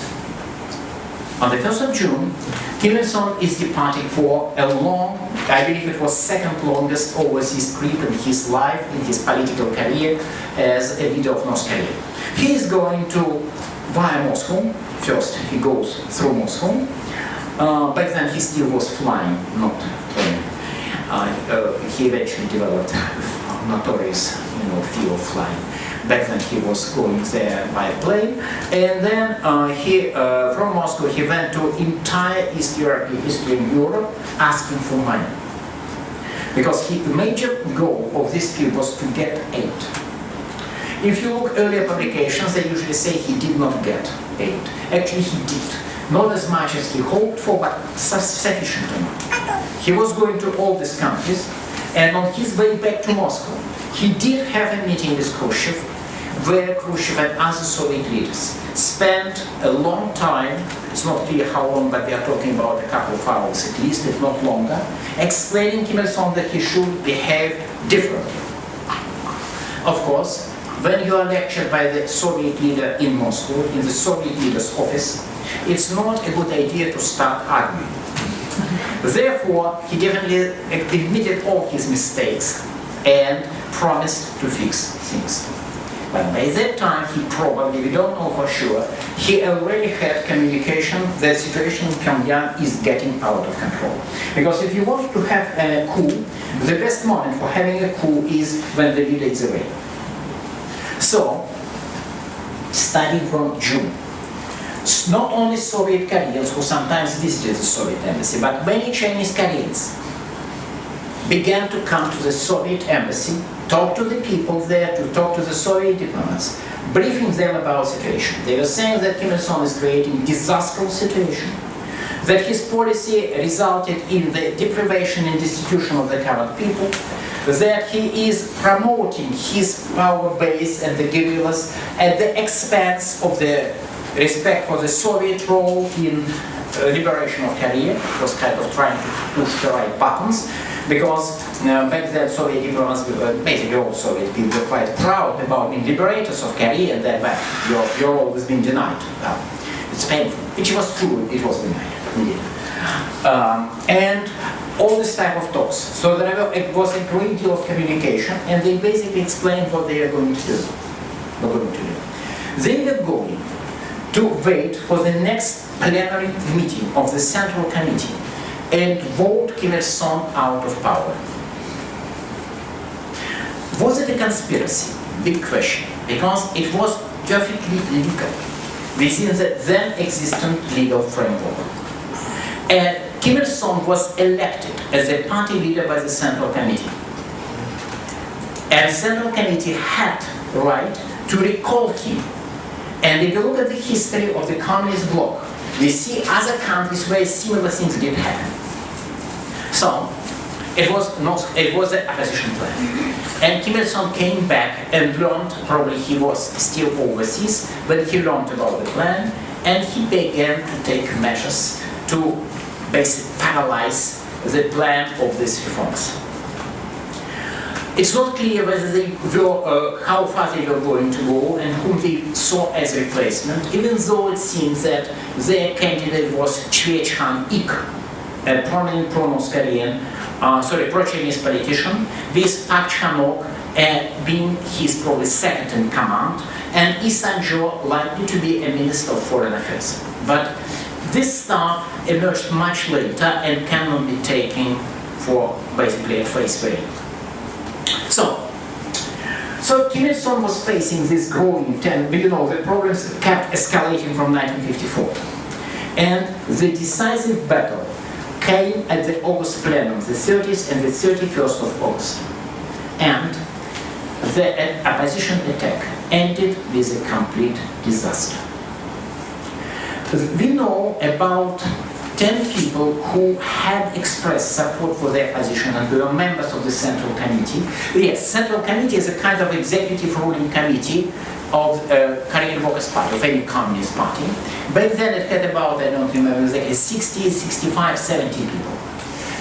on the 1st of June, Kim Il-sung is departing for a long, I believe it was second longest overseas trip in his life, in his political career as a leader of North Korea. He is going to via Moscow. First, he goes through Moscow. Back then he still was flying, not playing. He eventually developed a notorious, fear of flying. Back then he was going there by plane, and then from Moscow he went to entire Eastern Europe asking for money. Because the major goal of this trip was to get aid. If you look earlier publications, they usually say he did not get aid. Actually he did. Not as much as he hoped for, but sufficient enough. He was going to all these countries, and on his way back to Moscow, he did have a meeting with Khrushchev, where Khrushchev and other Soviet leaders spent a long time, it's not clear how long, but we are talking about a couple of hours at least, if not longer, explaining Kim Il-sung that he should behave differently. Of course, when you are lectured by the Soviet leader in Moscow, in the Soviet leader's office, it's not a good idea to start arguing. Therefore, he definitely admitted all his mistakes and promised to fix things. But by that time, he probably, we don't know for sure, he already had communication that the situation in Pyongyang is getting out of control. Because if you want to have a coup, the best moment for having a coup is when the leader is away. So, starting from June, not only Soviet Koreans who sometimes visited the Soviet embassy, but many Chinese Koreans began to come to the Soviet embassy, talk to the people there, to talk to the Soviet diplomats, briefing them about the situation. They were saying that Kim Il-sung is creating a disastrous situation, that his policy resulted in the deprivation and destitution of the current people, that he is promoting his power base and the guerrillas at the expense of the respect for the Soviet role in liberation of Korea. It was kind of trying to push the right buttons, because back then Soviet diplomats, basically all Soviet people, were quite proud about being liberators of Korea, and that your role has been denied. It's painful, which was true, it was denied, indeed. And all this type of talks. So it was a great deal of communication, and they basically explained what they are going to do. They were going to wait for the next plenary meeting of the Central Committee and vote Kim Il-sung out of power. Was it a conspiracy? Big question. Because it was perfectly legal within the then existent legal framework. And Kim Il-sung was elected as a party leader by the Central Committee. And the Central Committee had the right to recall him. And if you look at the history of the communist bloc, we see other countries where similar things did happen. So, it was an opposition plan. And Kim Il-sung came back and learned, probably he was still overseas, but he learned about the plan, and he began to take measures to basically paralyze the plan of these reforms. It's not clear whether they were, how far they were going to go and whom they saw as replacement, even though it seems that their candidate was Chue Chan-ik, a prominent pro-North Korean, pro-Chinese politician, with Park Chan-ok being his probably second in command, and Lee Sang-jo likely to be a minister of foreign affairs. But this stuff emerged much later and cannot be taken for basically at face value. So Kim Il-sung was facing this growing trend. The problems kept escalating from 1954. And the decisive battle came at the August plenum, the 30th and the 31st of August. And the opposition attack ended with a complete disaster. We know about 10 people who had expressed support for their opposition and were members of the Central Committee. Yes, Central Committee is a kind of executive ruling committee of Korean Workers' Party, of any communist party. Back then it had about, I don't remember exactly, 60, 65, 70 people.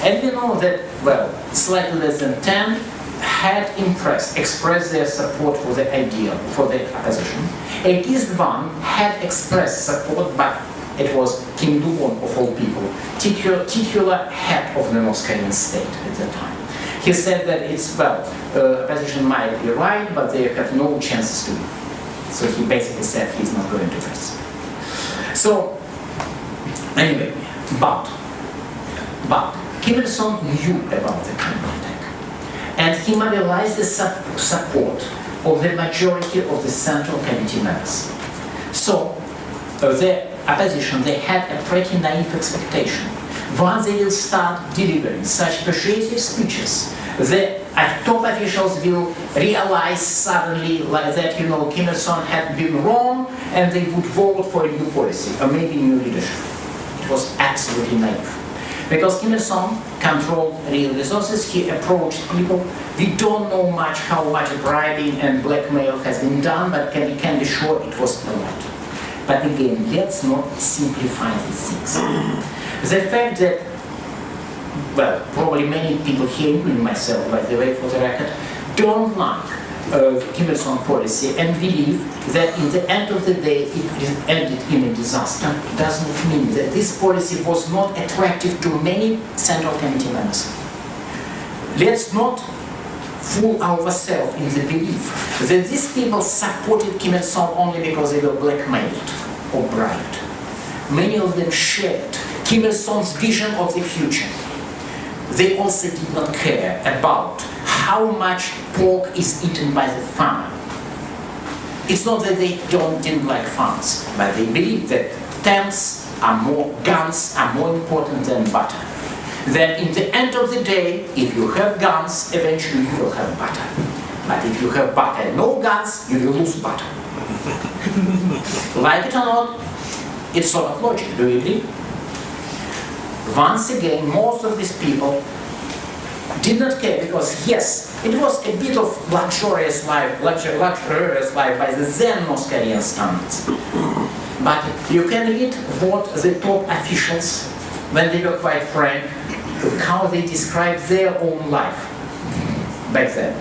And we know that, well, slightly less than 10 had expressed their support for the idea, for the opposition. At least one had expressed support, but it was Kim Do-won of all people, titular head of the North Korean state at that time. He said that it's, opposition might be right, but they have no chances to win. So he basically said he's not going to press. So, anyway, but Kim Il-sung knew about the counterattack, and he mobilized the support of the majority of the Central Committee members. So, the opposition, they had a pretty naive expectation. Once they will start delivering such persuasive speeches, the top officials will realize suddenly that, Kim Il-sung had been wrong and they would vote for a new policy or maybe new leadership. It was absolutely naive. Because Kim Il-sung controlled real resources, he approached people. We don't know how much bribing and blackmail has been done, but we can be sure it was a lot. But again, let's not simplify these things. The fact that, probably many people here, including myself, by the way, for the record, don't like Kim Il-sung policy and believe that in the end of the day it ended in a disaster, does not mean that this policy was not attractive to many Central Committee members. Let's not fool ourselves in the belief that these people supported Kim Il-sung only because they were blackmailed or bribed. Many of them shared Kim Il-sung's vision of the future. They also did not care about how much pork is eaten by the farmer. It's not that they didn't like farms, but they believe that guns are more important than butter. Then in the end of the day, if you have guns, eventually you will have butter. But if you have butter and no guns, you will lose butter. Like it or not, it's sort of logic, do you agree? Once again, most of these people did not care because, yes, it was a bit of luxurious life by the then North Korean standards. But you can read what the top officials, when they were quite frank, how they described their own life back then.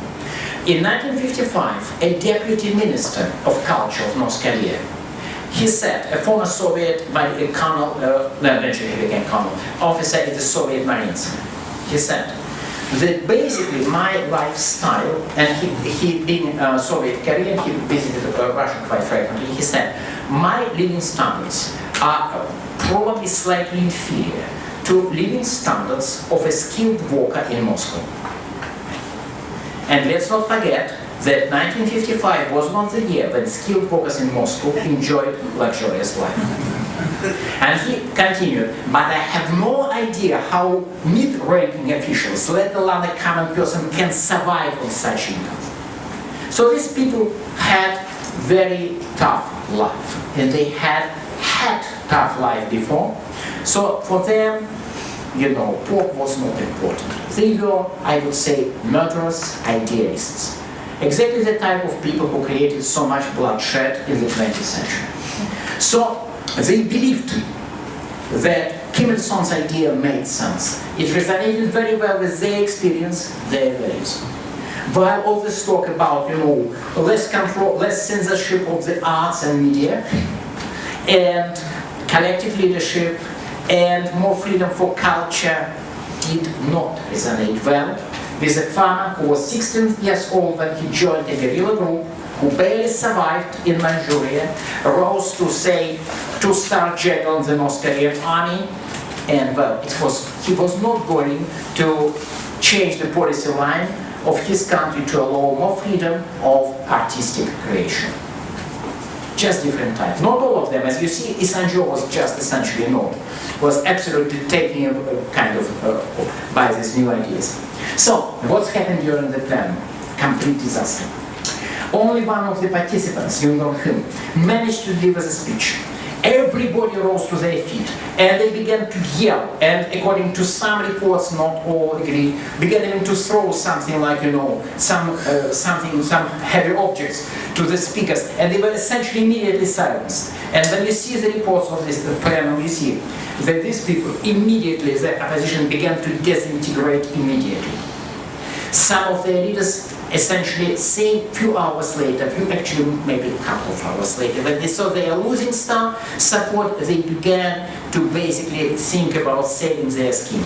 In 1955, a deputy minister of culture of North Korea, he said, a former Soviet colonel, eventually he became colonel, officer in the Soviet Marines, he said that basically my lifestyle, and he being Soviet Korean, he visited Russia quite frequently, he said, my living standards are probably slightly inferior to living standards of a skilled worker in Moscow. And let's not forget that 1955 was not the year when skilled workers in Moscow enjoyed luxurious life. And he continued, but I have no idea how mid-ranking officials, let alone a common person, can survive on such income. So these people had very tough life, and they had tough life before. So for them, pork was not important. They were, I would say, murderous idealists. Exactly the type of people who created so much bloodshed in the 20th century. So they believed that Kim Il-sung's idea made sense. It resonated very well with their experience, their values. While all this talk about, less control, less censorship of the arts and media, and collective leadership, and more freedom for culture did not resonate well with a farmer who was 16 years old when he joined a guerrilla group, who barely survived in Manchuria, rose to, say, two-star general in the North Korean army, and he was not going to change the policy line of his country to allow more freedom of artistic creation. Just different types. Not all of them, as you see, Isanjo was just essentially was absolutely taken by these new ideas. So, what's happened during the plan? Complete disaster. Only one of the participants, Yoon Dong-hoon, managed to deliver the speech. Everybody rose to their feet, and they began to yell, and according to some reports, not all agree, began even to throw something like, some heavy objects to the speakers, and they were essentially immediately silenced. And when you see the reports of this plenum, you see that these people immediately, the opposition began to disintegrate immediately. Some of their leaders essentially say few hours later, maybe a couple of hours later, when they saw they are losing support, they began to basically think about saving their skin.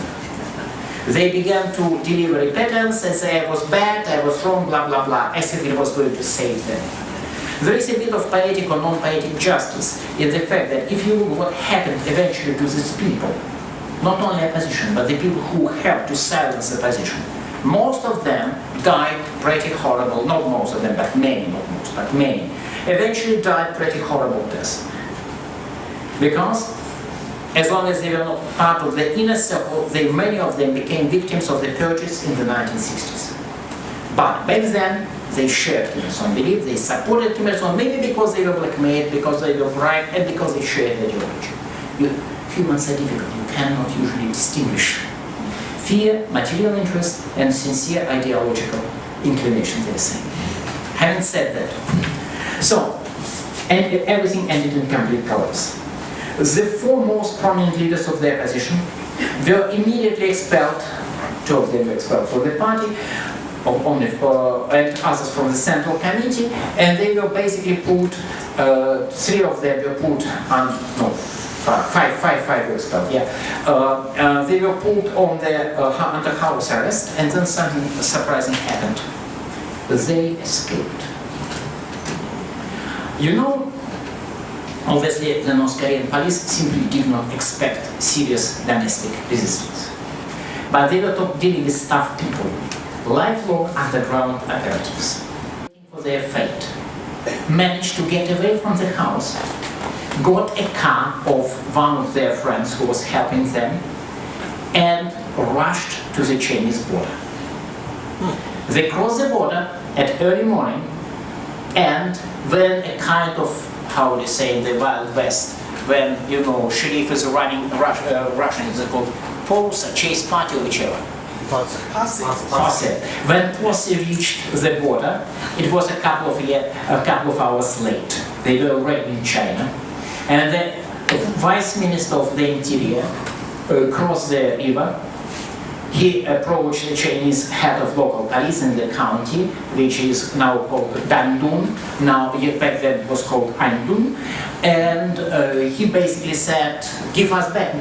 They began to deliver repentance and say, I was bad, I was wrong, blah, blah, blah, as if it was going to save them. There is a bit of poetic or non-poetic justice in the fact that if you look what happened eventually to these people, not only opposition, but the people who helped to silence opposition, most of them died pretty horrible, not most of them, but many, not most, but many, eventually died pretty horrible deaths. Because as long as they were not part of the inner circle, many of them became victims of the purges in the 1960s. But back then, they shared Kim Il-sung belief, they supported Kim Il-sung, maybe because they were blackmailed, because they were bribed, and because they shared ideology. Humans are difficult, you cannot usually distinguish fear, material interest, and sincere ideological inclination, they're saying. Having said that, so, and everything ended in complete collapse. The four most prominent leaders of the opposition were immediately expelled, two of them were expelled from the party, and others from the Central Committee, and they were basically put, three of them were put on, five were expelled, yeah. They were put on under house arrest, and then something surprising happened. they escaped. You know, obviously the North Korean police simply did not expect serious domestic resistance. But they were dealing with tough people, lifelong underground operatives, waiting for their fate, managed to get away from the house, got a car of one of their friends who was helping them, and rushed to the Chinese border. They crossed the border at early morning, and then a kind of, how would you say, in the Wild West, when, you know, sheriff is running, Russian is called posse, chase party, whichever. Posse. When posse reached the border, it was a couple of hours late. They were already in China, and the Vice Minister of the Interior crossed the river. He approached the Chinese head of local police in the county, which is now called Dandun. Now, back then it was called Andun. And he basically said, give us back.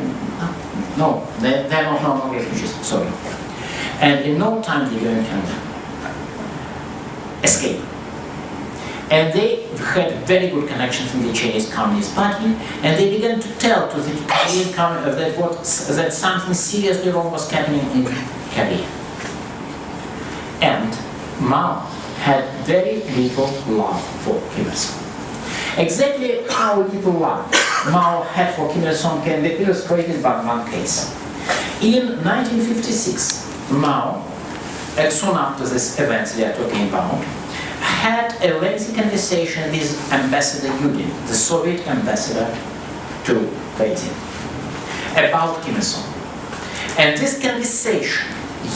No, they're not normal refugees, sorry. And in no time they were in Canada. Escape. And they had very good connections in the Chinese Communist Party, and they began to tell to the Korean that something seriously wrong was happening in Korea. And Mao had very little love for Kim Il-sung. Exactly how little love Mao had for Kim Il-sung can be illustrated by one case. In 1956, Mao, soon after this event they are talking about, had a lengthy conversation with Ambassador Yudin, the Soviet ambassador to Beijing, about Kim Il-sung. And this conversation,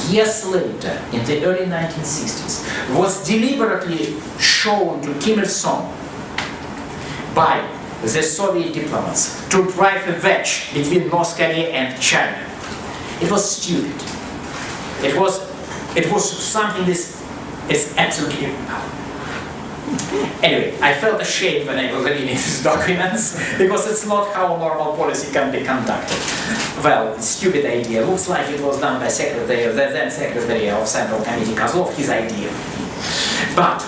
years later, in the early 1960s, was deliberately shown to Kim Il-sung by the Soviet diplomats to drive a wedge between North Korea and China. It was stupid. It was something that is absolutely. Anyway, I felt ashamed when I was reading these documents, because it's not how normal policy can be conducted. Well, it's a stupid idea. Looks like it was done by the then Secretary of Central Committee Kozlov, his idea. But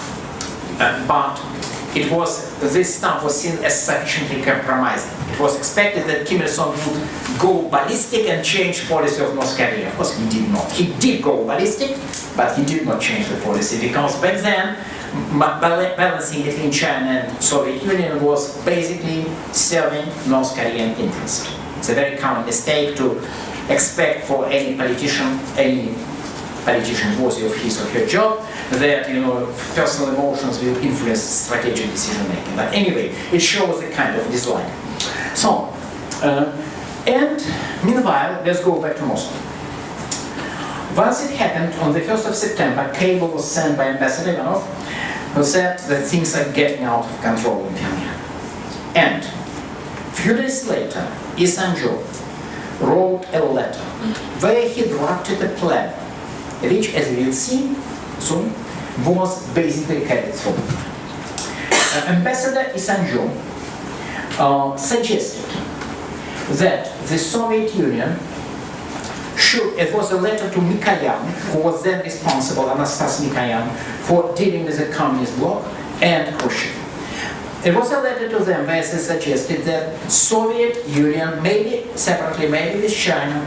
it was, this stuff was seen as sufficiently compromising. It was expected that Kim Il-sung would go ballistic and change policy of North Korea. Of course, he did not. He did go ballistic, but he did not change the policy, because back then, balancing between China and Soviet Union was basically serving North Korean interest. It's a very common mistake to expect for any politician worthy of his or her job, that, you know, personal emotions will influence strategic decision making. But anyway, it shows a kind of dislike. So, and meanwhile, let's go back to Moscow. Once it happened, on the 1st of September, a cable was sent by Ambassador Ivanov, who said that things are getting out of control in Pyongyang. And a few days later, Yi Sang-jo wrote a letter where he drafted a plan, which, as we will see soon, was basically carried forward. Ambassador Yi Sang-jo suggested that the Soviet Union should, it was a letter to Mikoyan, who was then responsible, Anastas Mikoyan, for dealing with the communist bloc, and Khrushchev. It was a letter to them where they suggested that Soviet Union, maybe separately, maybe with China.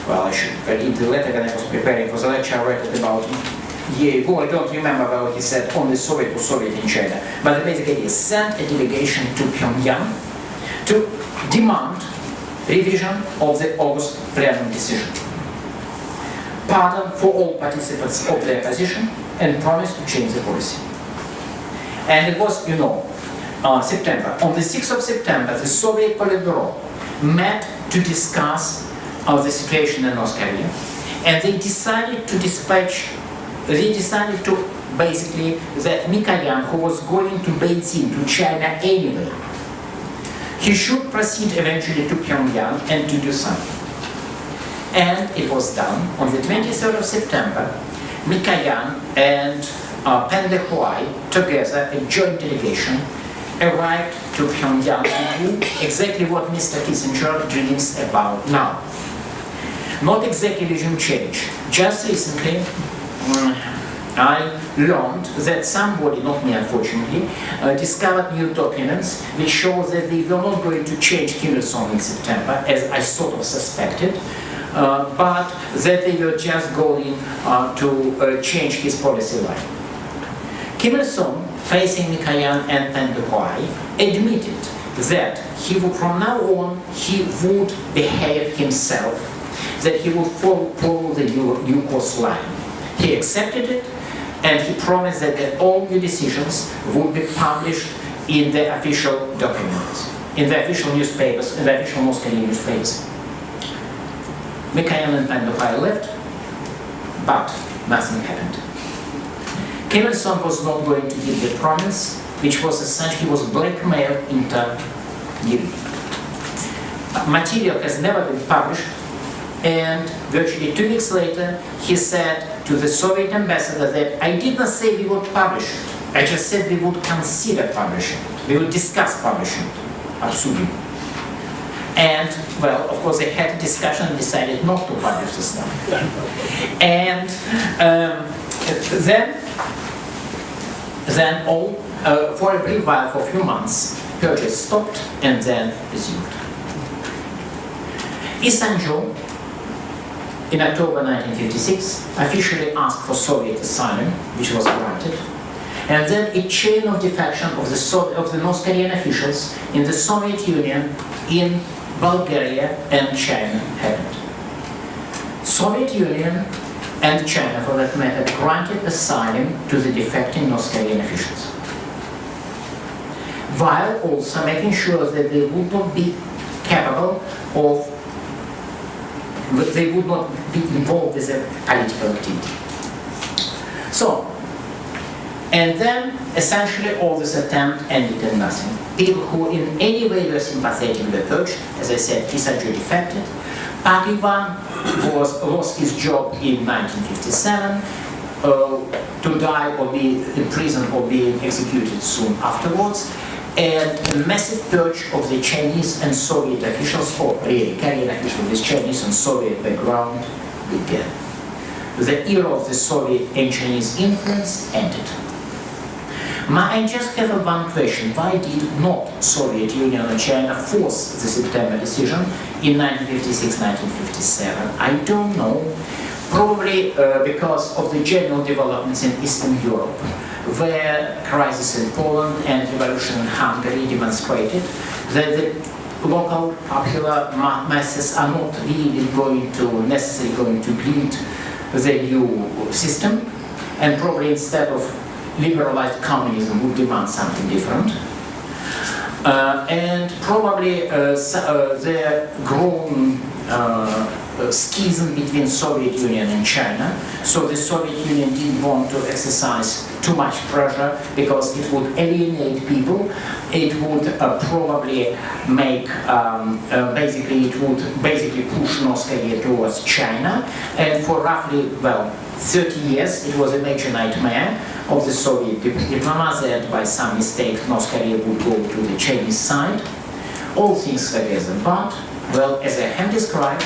Well, I should read the letter when I was preparing for the lecture. I read it about I don't remember whether he said only Soviet or Soviet in China. But the basic idea is sent a delegation to Pyongyang to demand revision of the August plenum decision, pardon for all participants of the opposition, and promise to change the policy. And it was, you know, September. On the 6th of September, the Soviet Politburo met to discuss the situation in North Korea, and they decided to basically that Mikoyan, who was going to Beijing, to China anyway, he should proceed eventually to Pyongyang and to do something. And it was done. On the 23rd of September, Mikoyan and Pende Huai, together, a joint delegation, arrived to Pyongyang to do exactly what Mr. Kissinger dreams about now. Not exactly regime change. Just recently, I learned that somebody, not me unfortunately, discovered new documents which show that they were not going to change Kim Il-sung in September, as I sort of suspected, but that they were just going to change his policy line. Kim Il-sung, facing Mikoyan and Tandukoi, admitted that he would, from now on, he would behave himself, that he would follow the UCOS line. He accepted it, and he promised that all new decisions would be published in the official documents, in the official newspapers, in the official North Korean newspapers. Mikoyan and Tandukoi left, but nothing happened. Kim Il-sung was not going to give the promise, which was essentially, he was blackmailed into giving. Material has never been published, and virtually 2 weeks later, he said to the Soviet ambassador that I did not say we would publish it. I just said we would consider publishing it. We would discuss publishing it. Absolutely. And, well, of course, they had a discussion and decided not to publish the stuff. And then all, for a brief while, for a few months, purchase stopped and then resumed. Lee Sang-jo, in October 1956, officially asked for Soviet asylum, which was granted, and then a chain of defection of the North Korean officials in the Soviet Union, in Bulgaria and China happened. Soviet Union and China, for that matter, granted asylum to the defecting North Korean officials, while also making sure that they would not be capable of, they would not be involved with a political activity. So, and then essentially all this attempt ended in nothing. People who in any way were sympathetic were purged. As I said, Lee Sang-jo defected. Park Ivan lost his job in 1957 to die or be in prison or be executed soon afterwards. And a massive purge of the Chinese and Soviet officials, or really Korean officials with Chinese and Soviet background, began. The era of the Soviet and Chinese influence ended. I just have one question. Why did not Soviet Union and China force the September decision in 1956-1957? I don't know. Probably because of the general developments in Eastern Europe, where crisis in Poland and revolution in Hungary demonstrated that the local popular masses are not really necessarily going to greet the new system, and probably instead of liberalized communism would demand something different. And probably the growing schism between Soviet Union and China. So the Soviet Union didn't want to exercise too much pressure because it would alienate people. It would probably make, it would basically push North Korea towards China. And for roughly, 30 years, it was a major nightmare of the Soviet diplomats that by some mistake North Korea would go to the Chinese side. All things together, but, as I have described,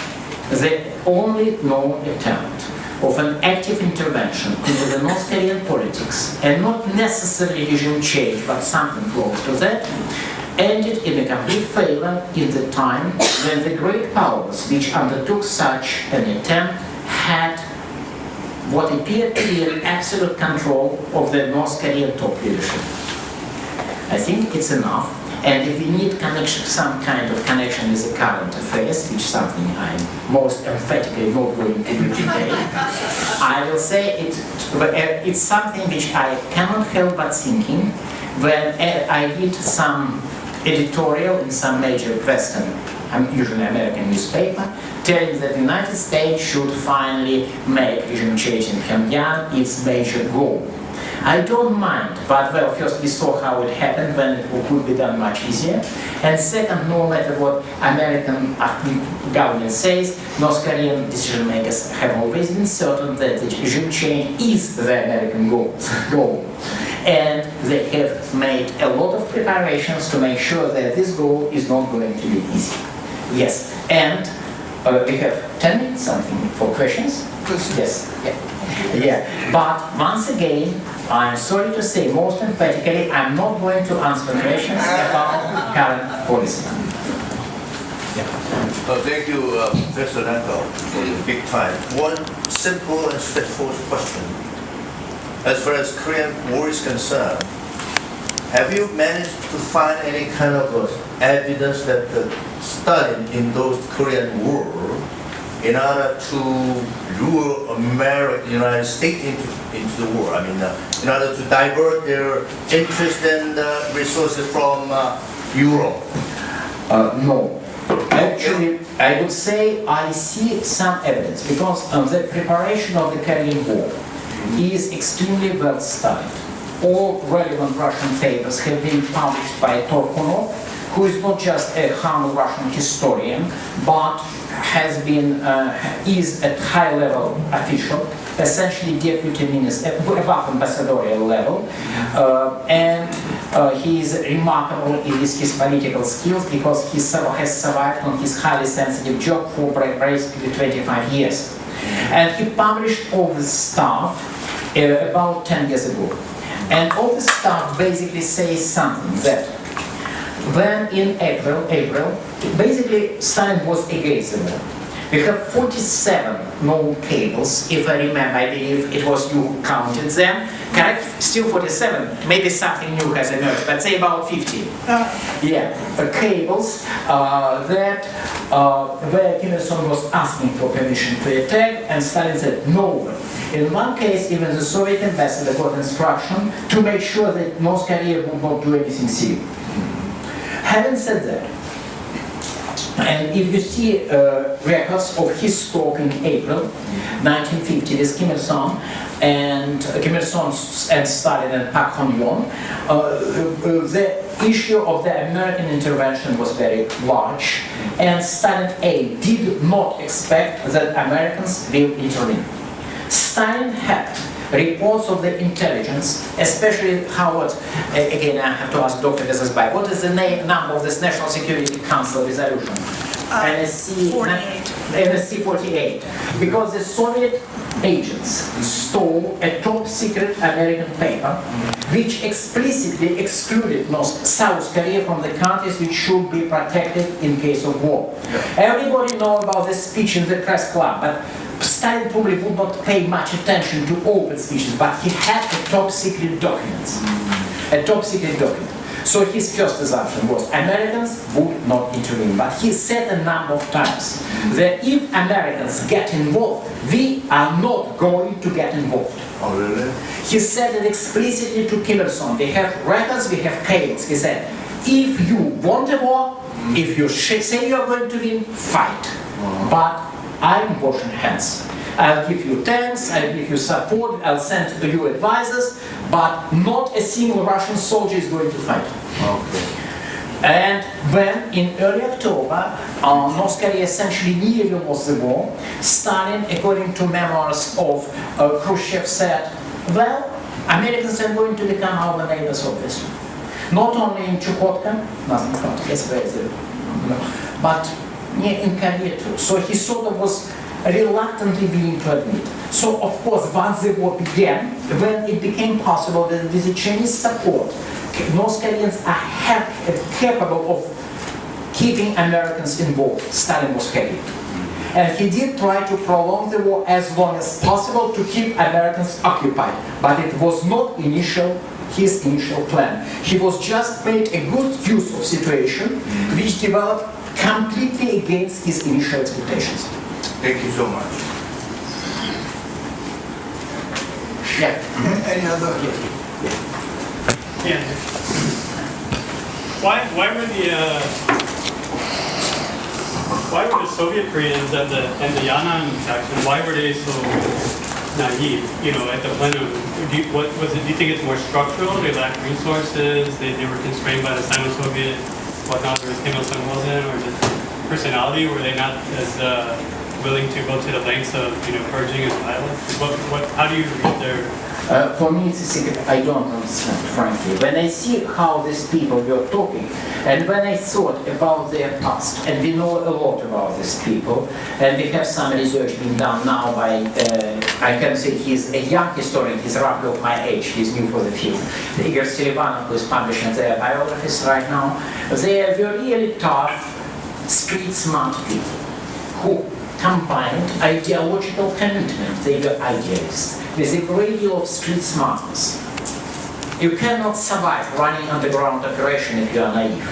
the only known attempt of an active intervention into the North Korean politics, and not necessarily regime change, but something close to that, ended in a complete failure in the time when the great powers which undertook such an attempt had what appeared to be an absolute control of the North Korean top leadership. I think it's enough. And if we need connection, some kind of connection with the current affairs, which is something I'm most emphatically not going to do today, I will say it's something which I cannot help but thinking when I read some editorial in some major Western, usually American newspaper, telling that the United States should finally make regime change in Pyongyang its major goal. I don't mind, but first we saw how it happened when it could be done much easier. And second, no matter what American government says, North Korean decision makers have always been certain that the regime change is the American goal. And they have made a lot of preparations to make sure that this goal is not going to be easy. Yes, and We have 10 minutes something for questions. Yes. Yeah. But once again, I'm sorry to say, most emphatically, I'm not going to answer questions about current policy. Thank you, Professor Lankov, for the big time. One simple and straightforward question. As far as Korean War is concerned, have you managed to find any kind of evidence that Stalin in those Korean War, in order to lure United States into the war, I mean, in order to divert their interest and resources from Europe? No. Actually, I would say I see some evidence because the preparation of the Korean War is extremely well studied. All relevant Russian papers have been published by Torkunov, who is not just a humble Russian historian, but has been is at high-level official, essentially deputy minister, above ambassadorial level, and he is remarkable in his political skills because he has survived on his highly sensitive job for basically 25 years. And he published all this stuff about 10 years ago. And all this stuff basically says something that when in April, basically Stalin was against the war. We have 47 known cables, if I remember, I believe it was you who counted them, correct? Still 47, maybe something new has emerged, but say about 50. Cables that where Kim Il-sung was asking for permission to attack, and Stalin said no. In one case, even the Soviet ambassador got instruction to make sure that North Korea would not do anything silly. Having said that, and if you see records of his talk in April 1950 with Kim Il-sung and Stalin and Park Hon-yon, the issue of the American intervention was very large, and Stalin did not expect that Americans will intervene. Stalin had reports of the intelligence, especially Howard, again I have to ask Dr. Desasbai, what is the number of this National Security Council resolution? NSC 48. Because the Soviet agents stole a top secret American paper which explicitly excluded South Korea from the countries which should be protected in case of war. Everybody knows about this speech in the press club, but Stalin probably would not pay much attention to all the speeches, but he had a top secret document. So his first assumption was Americans would not intervene, but he said a number of times that if Americans get involved, we are not going to get involved. Oh, really? He said it explicitly to Kim Il-sung. We have records, we have cables. He said, if you want a war, if you say you are going to win, fight. But I'm washing hands. I'll give you tanks, I'll give you support, I'll send you advisors, but not a single Russian soldier is going to fight. Okay. And when in early October, North Korea essentially nearly lost the war, Stalin, according to memoirs of Khrushchev, said, well, Americans are going to become our neighbors, obviously. Not only in Chukotka, nothing about but in Korea too. So he sort of was reluctantly willing to admit. So of course, once the war began, when it became possible that with the Chinese support, North Koreans are capable of keeping Americans involved, Stalin was happy. And he did try to prolong the war as long as possible to keep Americans occupied. But it was not his initial plan. He was just made a good use of situation which developed completely against his initial expectations. Thank you so much. Yeah. Any other? Yeah. Why were the Soviet Koreans and the Yan'an faction, why were they so naive? You know, at the plenum, do you think it's more structural? They lacked resources. They were constrained by the Sino-Soviet whatnot, whereas Kim Il-sung wasn't, or just personality? Were they not as willing to go to the lengths of, purging and violence? How do you read their... For me, it's a secret. I don't understand, frankly. When I see how these people were talking, and when I thought about their past, and we know a lot about these people, and we have some research being done now by, I can say he's a young historian, he's roughly of my age, he's new for the field, Igor Selivanov, who is publishing their biographies right now. They were really tough, street smart people, who combined ideological commitment, they were idealists, with a great deal of street smartness. You cannot survive running underground operation if you are naive.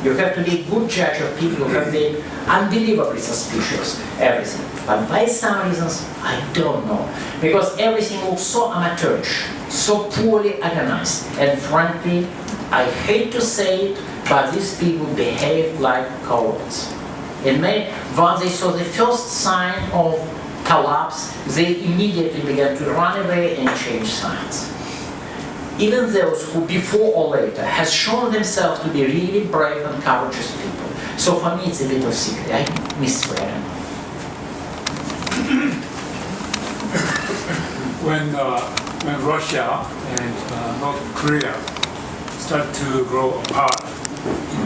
You have to be a good judge of people who have been unbelievably suspicious, everything. But by some reasons, I don't know. Because everything looks so amateurish, so poorly organized. And frankly, I hate to say it, but these people behave like cowards. In May, when they saw the first sign of collapse, they immediately began to run away and change sides. Even those who before or later has shown themselves to be really brave and courageous people. So for me it's a bit of secret. I misread. When Russia and North Korea started to grow apart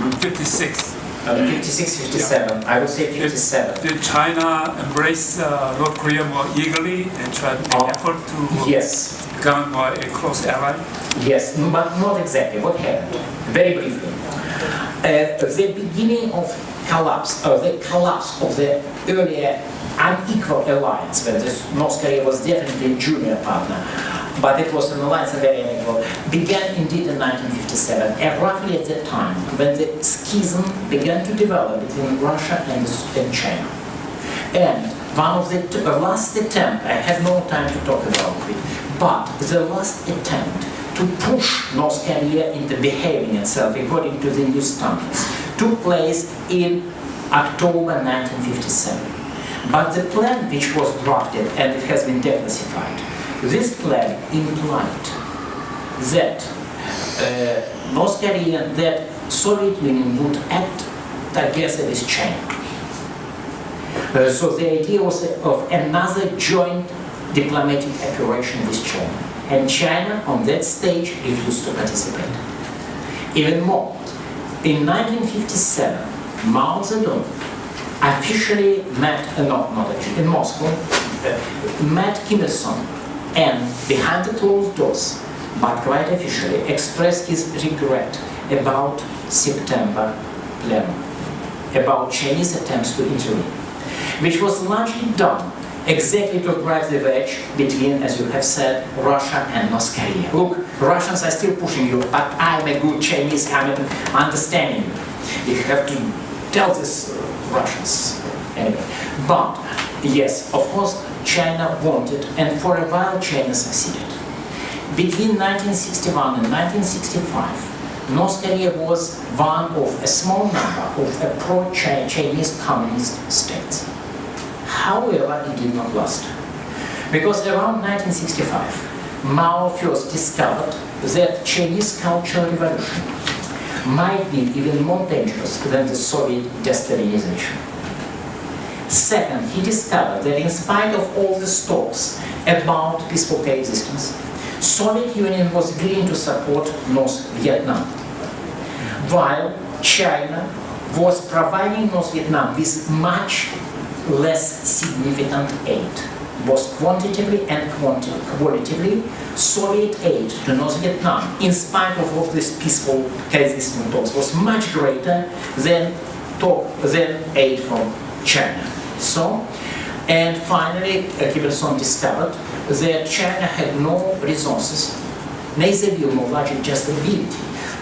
in 56, 56, 57. I would say 57. Did China embrace North Korea more eagerly and try to make effort to Yes. become more a close ally? Yes, but not exactly. What happened? Very briefly. The beginning of collapse, or the collapse of the earlier unequal alliance, when North Korea was definitely a junior partner, but it was an alliance and very unequal, began indeed in 1957, and roughly at the time when the schism began to develop between Russia and China. And one of the last attempt, I have no time to talk about it, but the last attempt to push North Korea into behaving itself according to the new standards took place in October 1957. But the plan which was drafted, and it has been declassified, this plan implied that North Korea, that Soviet Union would act together with China. So the idea was of another joint diplomatic operation with China. And China, on that stage, refused to participate. Even more, in 1957, Mao Zedong officially met, in Moscow, met Kim Il-sung, and behind the closed doors, but quite officially, expressed his regret about September plenum, about Chinese attempts to intervene, which was largely done exactly to drive the wedge between, as you have said, Russia and North Korea. Look, Russians are still pushing you, but I'm a good Chinese, I'm understanding you. You have to tell this Russians. Anyway, but yes, of course, China wanted, and for a while China succeeded. Between 1961 and 1965, North Korea was one of a small number of a pro-Chinese communist states. However, it did not last. Because around 1965, Mao first discovered that Chinese Cultural Revolution might be even more dangerous than the Soviet destabilization. Second, he discovered that in spite of all the talks about peaceful coexistence, Soviet Union was willing to support North Vietnam, while China was providing North Vietnam with much less significant aid, both quantitatively and qualitatively. Soviet aid to North Vietnam, in spite of all these peaceful coexistence talks, was much greater than aid from China. So, and finally, Kim Il-sung discovered that China had no resources, neither will nor largely just ability,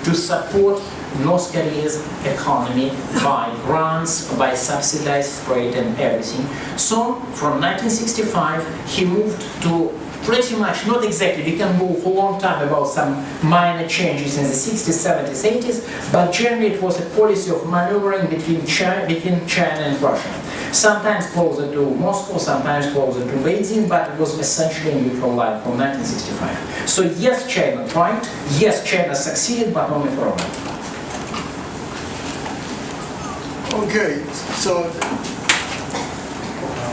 to support North Korea's economy by grants, by subsidized trade and everything. So, from 1965, he moved to pretty much, not exactly, we can move a long time about some minor changes in the 60s, 70s, 80s, but generally it was a policy of maneuvering between China and Russia. Sometimes closer to Moscow, sometimes closer to Beijing, but it was essentially a neutral line from 1965. So yes, China tried, yes, China succeeded, but only for a while. Okay, so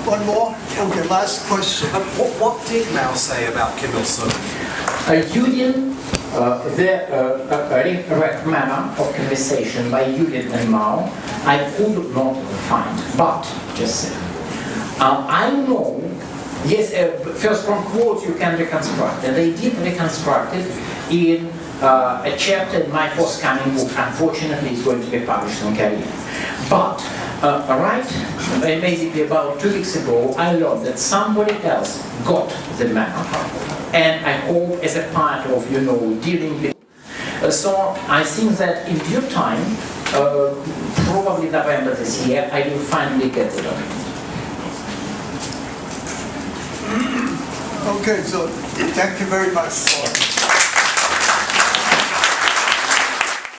One more? Okay, last question. What did Mao say about Kim Il-sung? Yudin, the direct manner of conversation by Yudin and Mao, I could not find, but just say, I know, yes, first from quotes you can reconstruct, and they did reconstruct it in a chapter in my forthcoming book. Unfortunately, it's going to be published in Korean. But basically about 2 weeks ago, I learned that somebody else got the map, and I hope as a part of, dealing with. So I think that in due time, probably November this year, I will finally get the document. Okay, so thank you very much for